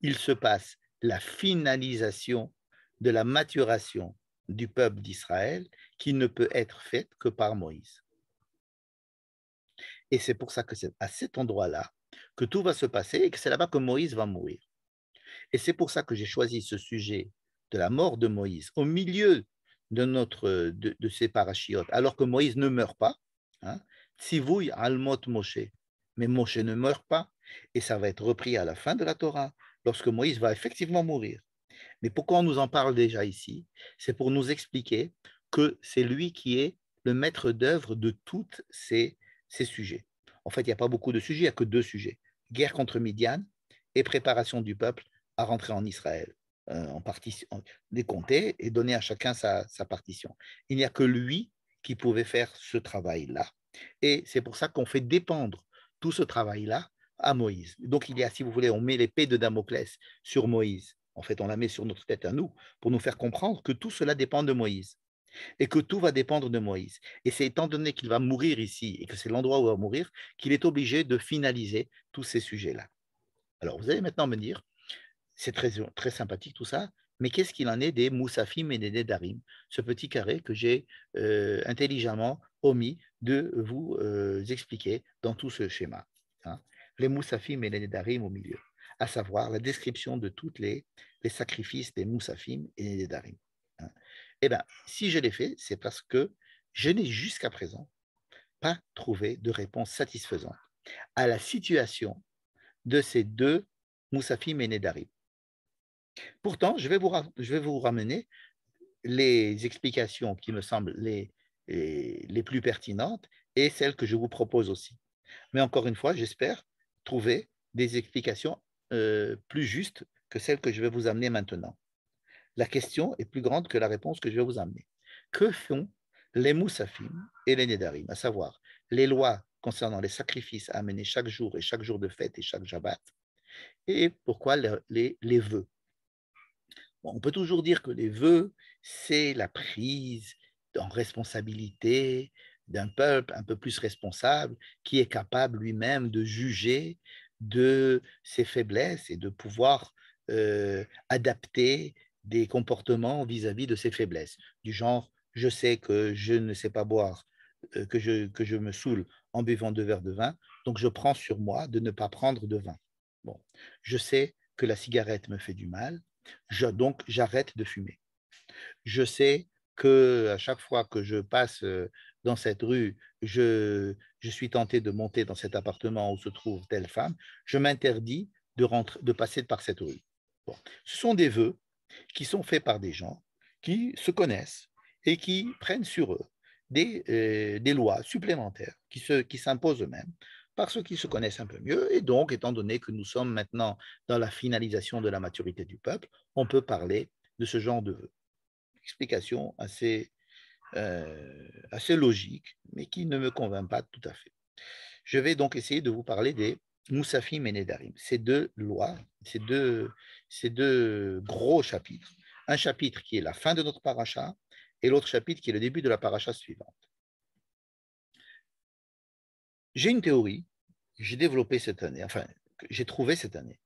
Il se passe la finalisation de la maturation du peuple d'Israël qui ne peut être faite que par Moïse. Et c'est pour ça que c'est à cet endroit-là que tout va se passer et que c'est là-bas que Moïse va mourir. Et c'est pour ça que j'ai choisi ce sujet de la mort de Moïse au milieu de ces parachiotes, alors que Moïse ne meurt pas. Tzivouy almot Moshe. Mais Moshe ne meurt pas. Et ça va être repris à la fin de la Torah, lorsque Moïse va effectivement mourir. Mais pourquoi on nous en parle déjà ici? C'est pour nous expliquer que c'est lui qui est le maître d'œuvre de tous ces sujets. En fait, il n'y a pas beaucoup de sujets, il n'y a que deux sujets. Guerre contre Midian et préparation du peuple à rentrer en Israël, décompter et donner à chacun sa partition. Il n'y a que lui qui pouvait faire ce travail-là. Et c'est pour ça qu'on fait dépendre tout ce travail-là à Moïse. Donc, il y a, si vous voulez, on met l'épée de Damoclès sur Moïse. En fait, on la met sur notre tête à nous pour nous faire comprendre que tout cela dépend de Moïse et que tout va dépendre de Moïse. Et c'est étant donné qu'il va mourir ici et que c'est l'endroit où il va mourir qu'il est obligé de finaliser tous ces sujets-là. Alors, vous allez maintenant me dire, c'est très, très sympathique tout ça, mais qu'est-ce qu'il en est des Moussafim et des Nedarim, ce petit carré que j'ai intelligemment omis de vous expliquer dans tout ce schéma. Les Moussafim et les Nedarim au milieu, à savoir la description de tous les sacrifices des Moussafim et des Nedarim. Eh bien, si je l'ai fait, c'est parce que je n'ai jusqu'à présent pas trouvé de réponse satisfaisante à la situation de ces deux Moussafim et Nedarim. Pourtant, je vais vous ramener les explications qui me semblent les plus pertinentes et celles que je vous propose aussi. Mais encore une fois, j'espère trouver des explications plus justes que celles que je vais vous amener maintenant. La question est plus grande que la réponse que je vais vous amener. Que font les Moussafim et les Nédarim, à savoir les lois concernant les sacrifices à amener chaque jour de fête et chaque Shabbat, et pourquoi les vœux? Bon, on peut toujours dire que les vœux, c'est la prise en responsabilité d'un peuple un peu plus responsable qui est capable lui-même de juger de ses faiblesses et de pouvoir adapter des comportements vis-à-vis de ses faiblesses. Du genre, je sais que je ne sais pas boire, que je me saoule en buvant 2 verres de vin, donc je prends sur moi de ne pas prendre de vin. Bon, je sais que la cigarette me fait du mal, donc j'arrête de fumer. Je sais que à chaque fois que je passe dans cette rue, je suis tenté de monter dans cet appartement où se trouve telle femme, je m'interdis de passer par cette rue. Bon. Ce sont des vœux qui sont faits par des gens qui se connaissent et qui prennent sur eux des lois supplémentaires qui s'imposent eux-mêmes parce qu'ils se connaissent un peu mieux. Et donc, étant donné que nous sommes maintenant dans la finalisation de la maturité du peuple, on peut parler de ce genre de vœux. Explication assez logique, mais qui ne me convainc pas tout à fait. Je vais donc essayer de vous parler des Moussafim et Nedarim, ces deux lois, ces deux gros chapitres. Un chapitre qui est la fin de notre paracha et l'autre chapitre qui est le début de la paracha suivante. J'ai une théorie que j'ai développée cette année, enfin, que j'ai trouvée cette année,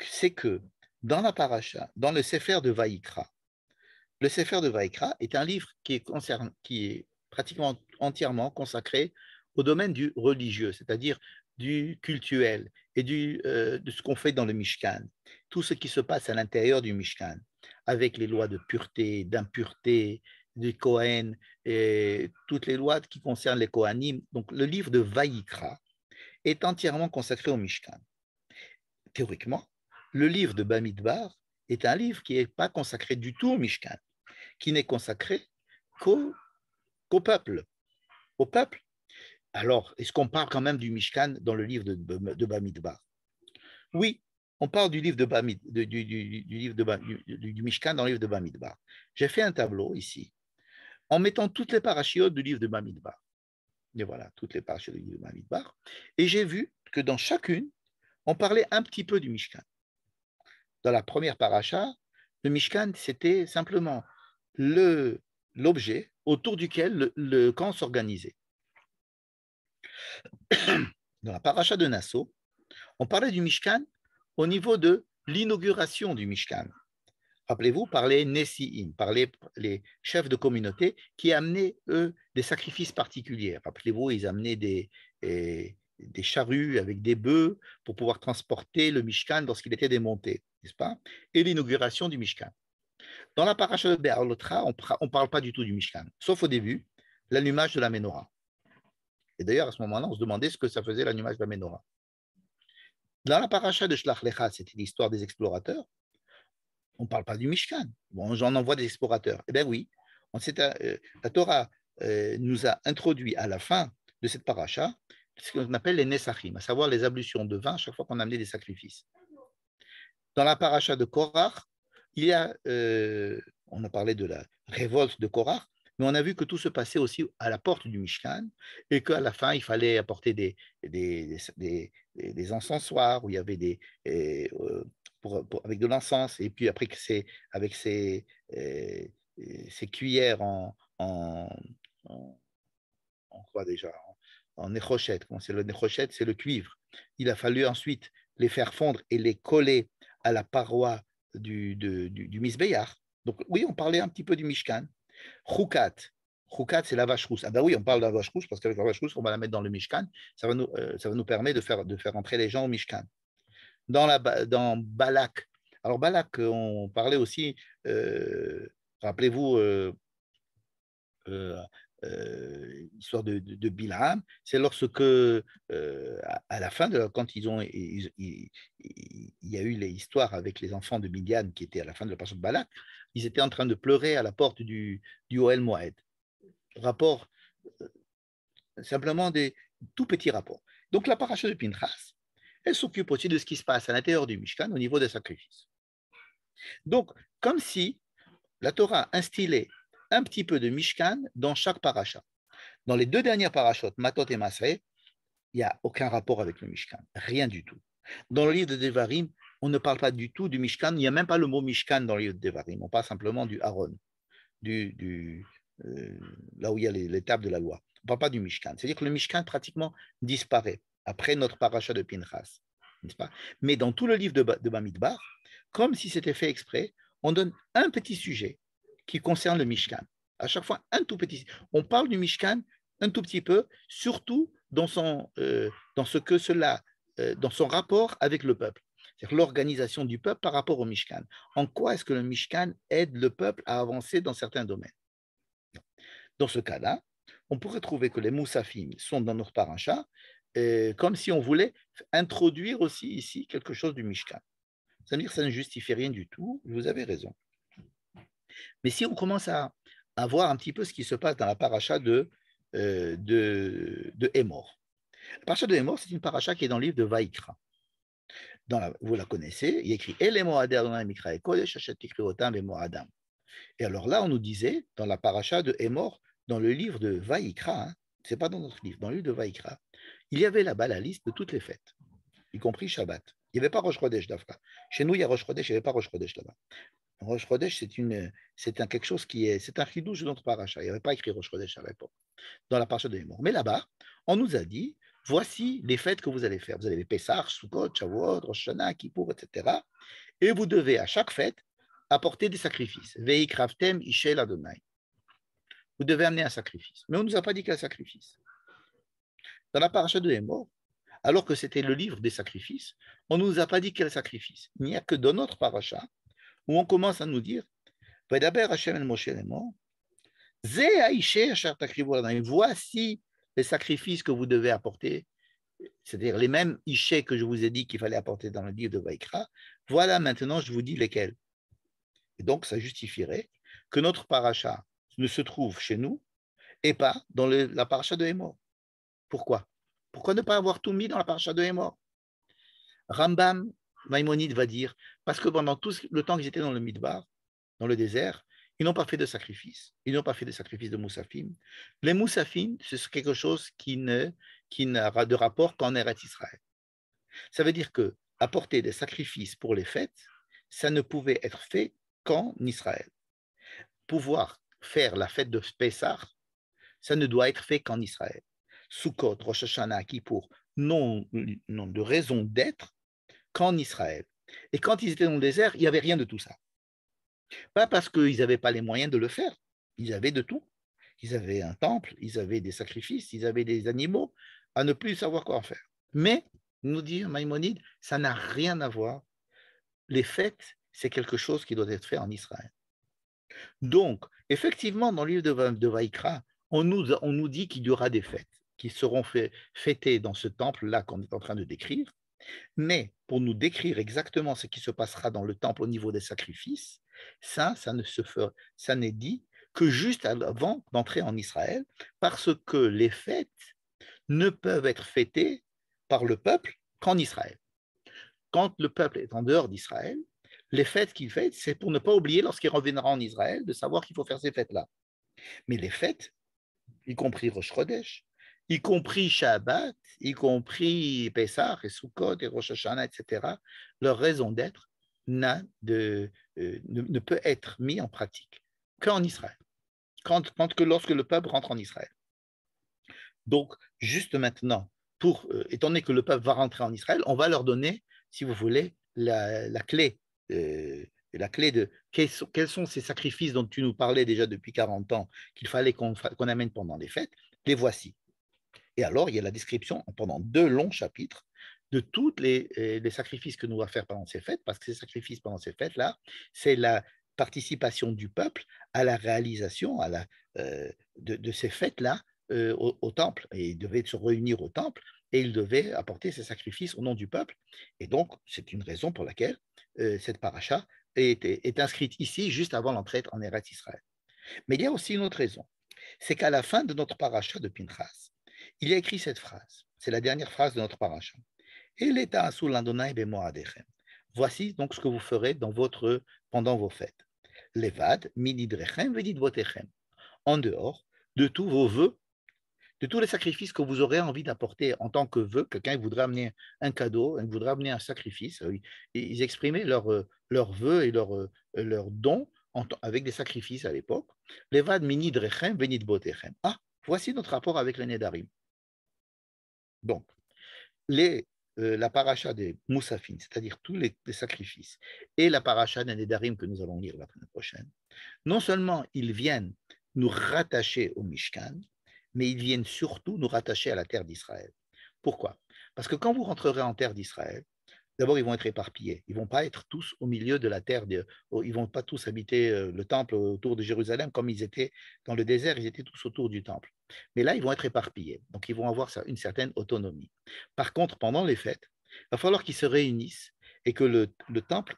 c'est que dans la paracha, dans le Sefer de Vaïkra, le Sefer de Vaïkra est un livre qui est pratiquement entièrement consacré au domaine du religieux, c'est-à-dire du cultuel et de ce qu'on fait dans le Mishkan, tout ce qui se passe à l'intérieur du Mishkan, avec les lois de pureté, d'impureté, du Kohen, et toutes les lois qui concernent les Kohanim. Donc le livre de Vaïkra est entièrement consacré au Mishkan. Théoriquement, le livre de Bamidbar est un livre qui n'est pas consacré du tout au Mishkan, qui n'est consacré qu'au peuple. Au peuple. Alors, est-ce qu'on parle quand même du Mishkan dans le livre de Bamidbar? Oui, on parle du livre du Mishkan dans le livre de Bamidbar. J'ai fait un tableau ici en mettant toutes les parachiotes du livre de Bamidbar. Et voilà, toutes les parachiotes du livre de Bamidbar. Et j'ai vu que dans chacune, on parlait un petit peu du Mishkan. Dans la première paracha, le Mishkan, c'était simplement l'objet autour duquel le camp s'organisait. Dans la paracha de Nassau, on parlait du Mishkan au niveau de l'inauguration du Mishkan. Rappelez-vous, par les Nessi'im, par les chefs de communauté qui amenaient, eux, des sacrifices particuliers. Rappelez-vous, ils amenaient des charrues avec des bœufs pour pouvoir transporter le Mishkan lorsqu'il était démonté, n'est-ce pas? Et l'inauguration du Mishkan. Dans la paracha de Be'alotra, on ne parle pas du tout du Mishkan, sauf au début, l'allumage de la menorah. Et d'ailleurs, à ce moment-là, on se demandait ce que ça faisait l'allumage de la menorah. Dans la paracha de Shlach Lecha, c'était l'histoire des explorateurs. On ne parle pas du Mishkan. Bon, j'en envoie des explorateurs. Eh bien oui, la Torah nous a introduit à la fin de cette paracha ce qu'on appelle les Nesachim, à savoir les ablutions de vin chaque fois qu'on amenait des sacrifices. Dans la paracha de Korach, on a parlé de la révolte de Korach, mais on a vu que tout se passait aussi à la porte du Mishkan et qu'à la fin, il fallait apporter des encensoirs où il y avait avec de l'encens et puis après, avec ces cuillères en quoi déjà en néchochette. C'est le néchochette, c'est le cuivre. Il a fallu ensuite les faire fondre et les coller à la paroi du Misbéach. Donc oui, on parlait un petit peu du Mishkan. Choukat. Choukat, c'est la vache rousse. Ah ben oui, on parle de la vache rousse parce qu'avec la vache rousse, on va la mettre dans le Mishkan. Ça va nous permettre de faire entrer les gens au Mishkan. Dans Balak. Alors Balak, on parlait aussi, rappelez-vous, l'histoire de Bilham, c'est lorsque, à la fin, quand il y a eu les histoires avec les enfants de Midian qui étaient à la fin de la parasha de Balak, ils étaient en train de pleurer à la porte du Ohel Moed. Rapport, simplement des tout petits rapports. Donc la parasha de Pinchas, elle s'occupe aussi de ce qui se passe à l'intérieur du Mishkan au niveau des sacrifices. Donc, comme si la Torah instillait un petit peu de Mishkan dans chaque parasha. Dans les deux dernières parachutes, Matot et Masré, il n'y a aucun rapport avec le Mishkan, rien du tout. Dans le livre de Devarim, on ne parle pas du tout du Mishkan, il n'y a même pas le mot Mishkan dans le livre de Devarim, on parle simplement du Aaron, là où il y a les tables de la loi. On ne parle pas du Mishkan. C'est-à-dire que le Mishkan pratiquement disparaît après notre paracha de Pinchas. N'est-ce pas? Mais dans tout le livre de Bamidbar, comme si c'était fait exprès, on donne un petit sujet qui concerne le Mishkan. À chaque fois, un tout petit. On parle du Mishkan un tout petit peu, surtout dans son rapport avec le peuple. C'est-à-dire l'organisation du peuple par rapport au Mishkan. En quoi est-ce que le Mishkan aide le peuple à avancer dans certains domaines? Dans ce cas-là, on pourrait trouver que les Moussafim sont dans notre paracha, comme si on voulait introduire aussi ici quelque chose du Mishkan. Ça veut dire que ça ne justifie rien du tout, vous avez raison. Mais si on commence à voir un petit peu ce qui se passe dans la paracha de Hémor. La paracha de Hémor, c'est une paracha qui est dans le livre de Vaïkra. Vous la connaissez, il y a écrit Et alors là, on nous disait, dans la paracha de Hémor, dans le livre de Vaïkra, hein, ce n'est pas dans notre livre, dans le livre de Vaïkra, il y avait là-bas la liste de toutes les fêtes, y compris Shabbat. Il n'y avait pas Rosh Chodesh d'Afra. Chez nous, il y a Rosh Chodesh, il n'y avait pas Rosh Chodesh là-bas. Rosh Chodesh, c'est quelque chose c'est un chidouche de notre paracha. Il n'y avait pas écrit Rosh Chodesh à l'époque, dans la paracha de Hémor. Mais là-bas, on nous a dit, voici les fêtes que vous allez faire. Vous avez les Pessah, Sukkot, Shavuot, Rosh Hashanah, Kippour, etc. Et vous devez, à chaque fête, apporter des sacrifices. Veikravtem Ishel Adonai. Vous devez amener un sacrifice. Mais on ne nous a pas dit quel sacrifice. Dans la paracha de Hémor, alors que c'était le livre des sacrifices, on ne nous a pas dit quel sacrifice. Il n'y a que dans notre paracha où on commence à nous dire Hashem el Moshe Hémor, voici les sacrifices que vous devez apporter, c'est-à-dire les mêmes ishés que je vous ai dit qu'il fallait apporter dans le livre de Vaïkra. Voilà maintenant, je vous dis lesquels. Et donc, ça justifierait que notre paracha ne se trouve chez nous et pas dans la paracha de Hémor. Pourquoi? Pourquoi ne pas avoir tout mis dans la paracha de Hémor? Rambam, Maïmonide va dire, parce que pendant tout le temps qu'ils étaient dans le Midbar, dans le désert, ils n'ont pas fait de sacrifice. Ils n'ont pas fait de sacrifice de Moussafim. Les Moussafim, c'est quelque chose qui n'aura de rapport qu'en Eretz Israël. Ça veut dire que apporter des sacrifices pour les fêtes, ça ne pouvait être fait qu'en Israël. Pouvoir faire la fête de Pessah, ça ne doit être fait qu'en Israël. Sukkot, Rosh Hashanah, Kippour, non de raison d'être qu'en Israël. Et quand ils étaient dans le désert, il n'y avait rien de tout ça. Pas parce qu'ils n'avaient pas les moyens de le faire, ils avaient de tout. Ils avaient un temple, ils avaient des sacrifices, ils avaient des animaux, à ne plus savoir quoi en faire. Mais, nous dit Maïmonide, ça n'a rien à voir. Les fêtes, c'est quelque chose qui doit être fait en Israël. Donc, effectivement, dans le livre de Vaïkra, on nous dit qu'il y aura des fêtes qui seront fêtées dans ce temple-là qu'on est en train de décrire. Mais pour nous décrire exactement ce qui se passera dans le temple au niveau des sacrifices, ça n'est dit que juste avant d'entrer en Israël, parce que les fêtes ne peuvent être fêtées par le peuple qu'en Israël. Quand le peuple est en dehors d'Israël, les fêtes qu'il fête, c'est pour ne pas oublier lorsqu'il reviendra en Israël de savoir qu'il faut faire ces fêtes-là. Mais les fêtes, y compris Rosh Chodesh, y compris Shabbat, y compris Pessah et Sukkot et Rosh Hashanah, etc., leur raison d'être ne peut être mis en pratique qu'en Israël, lorsque le peuple rentre en Israël. Donc, juste maintenant, étant donné que le peuple va rentrer en Israël, on va leur donner, si vous voulez, la clé de quels sont ces sacrifices dont tu nous parlais déjà depuis 40 ans, qu'il fallait qu'on amène pendant les fêtes, les voici. Et alors, il y a la description pendant 2 longs chapitres de tous les sacrifices que nous allons faire pendant ces fêtes, parce que ces sacrifices pendant ces fêtes-là, c'est participation du peuple à la réalisation de ces fêtes-là au temple. Et ils devaient se réunir au temple et ils devaient apporter ces sacrifices au nom du peuple. Et donc, c'est une raison pour laquelle cette paracha est inscrite ici, juste avant l'entrée en Eretz Israël. Mais il y a aussi une autre raison, c'est qu'à la fin de notre paracha de Pinchas, il y a écrit cette phrase, c'est la dernière phrase de notre paracha. Et l'état sous l'Adonai bemoadechem. Voici donc ce que vous ferez pendant vos fêtes. Levad, minidrechem, vedidvotechem. En dehors de tous vos vœux, de tous les sacrifices que vous aurez envie d'apporter en tant que vœu, quelqu'un voudrait amener un cadeau, il voudrait amener un sacrifice, ils exprimaient leurs vœux et leurs dons avec des sacrifices à l'époque. Levad, minidrechem, vedidvotechem. Ah, voici notre rapport avec les Nédarim. Donc, la paracha des Moussafim, c'est-à-dire tous les sacrifices, et la paracha des Nédarim que nous allons lire la semaine prochaine, non seulement ils viennent nous rattacher au Mishkan, mais ils viennent surtout nous rattacher à la terre d'Israël. Pourquoi? Parce que quand vous rentrerez en terre d'Israël, d'abord, ils vont être éparpillés. Ils ne vont pas être tous au milieu de la terre. Ils ne vont pas tous habiter le temple autour de Jérusalem comme ils étaient dans le désert. Ils étaient tous autour du temple. Mais là, ils vont être éparpillés. Donc, ils vont avoir une certaine autonomie. Par contre, pendant les fêtes, il va falloir qu'ils se réunissent et que le temple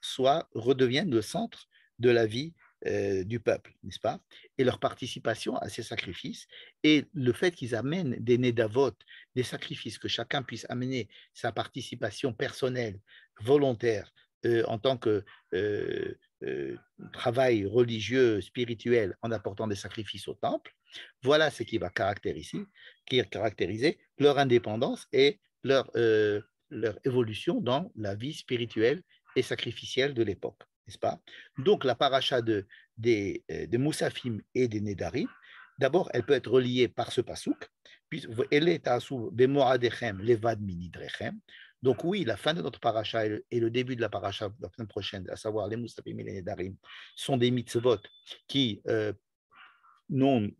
redevienne le centre de la vie du peuple, n'est-ce pas? Et leur participation à ces sacrifices et le fait qu'ils amènent des nédavot, des sacrifices, que chacun puisse amener sa participation personnelle, volontaire, en tant que travail religieux, spirituel, en apportant des sacrifices au temple, voilà ce qui va caractériser leur indépendance et leur évolution dans la vie spirituelle et sacrificielle de l'époque, n'est-ce pas? Donc, la paracha des Moussafim et des Nédarim, d'abord, elle peut être reliée par ce pasouk, puis elle est à bemoadechem levad minidrechem. Donc oui, la fin de notre paracha et le début de la paracha de la semaine prochaine, à savoir les Moussafim et les Nédarim, sont des mitzvot qui n'ont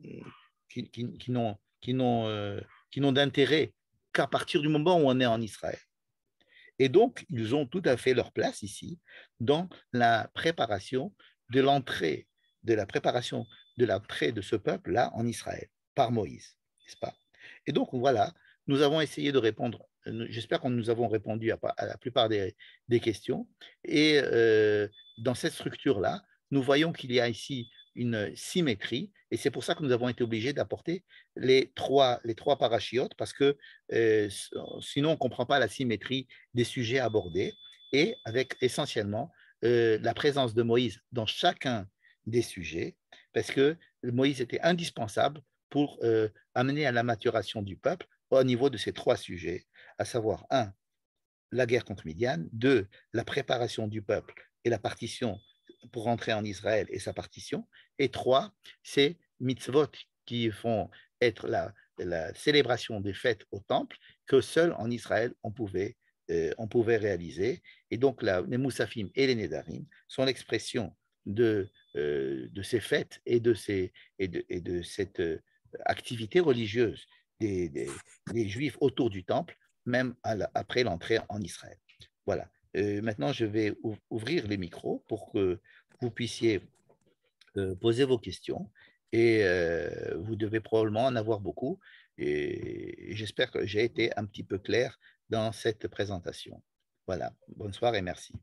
qui, qui, qui n'ont qui n'ont d'intérêt qu'à partir du moment où on est en Israël. Et donc, ils ont tout à fait leur place ici dans la préparation de l'entrée de ce peuple-là en Israël, par Moïse, n'est-ce pas? Et donc, voilà, nous avons essayé de répondre, j'espère que nous avons répondu à la plupart des questions. Et dans cette structure-là, nous voyons qu'il y a ici une symétrie, et c'est pour ça que nous avons été obligés d'apporter les trois parachiotes, parce que sinon on ne comprend pas la symétrie des sujets abordés, et avec essentiellement la présence de Moïse dans chacun des sujets, parce que Moïse était indispensable pour amener à la maturation du peuple au niveau de ces trois sujets, à savoir, un, la guerre contre Midian, deux, la préparation du peuple et la partition pour rentrer en Israël et sa partition, et trois, c'est mitzvot qui font être la célébration des fêtes au temple que seul en Israël on pouvait réaliser. Et donc les Moussafim et les Nédarim sont l'expression de ces fêtes et de cette activité religieuse des Juifs autour du temple, même après l'entrée en Israël. Voilà. Maintenant, je vais ouvrir les micros pour que vous puissiez poser vos questions, et vous devez probablement en avoir beaucoup, et j'espère que j'ai été un petit peu clair dans cette présentation. Voilà. Bonsoir et merci.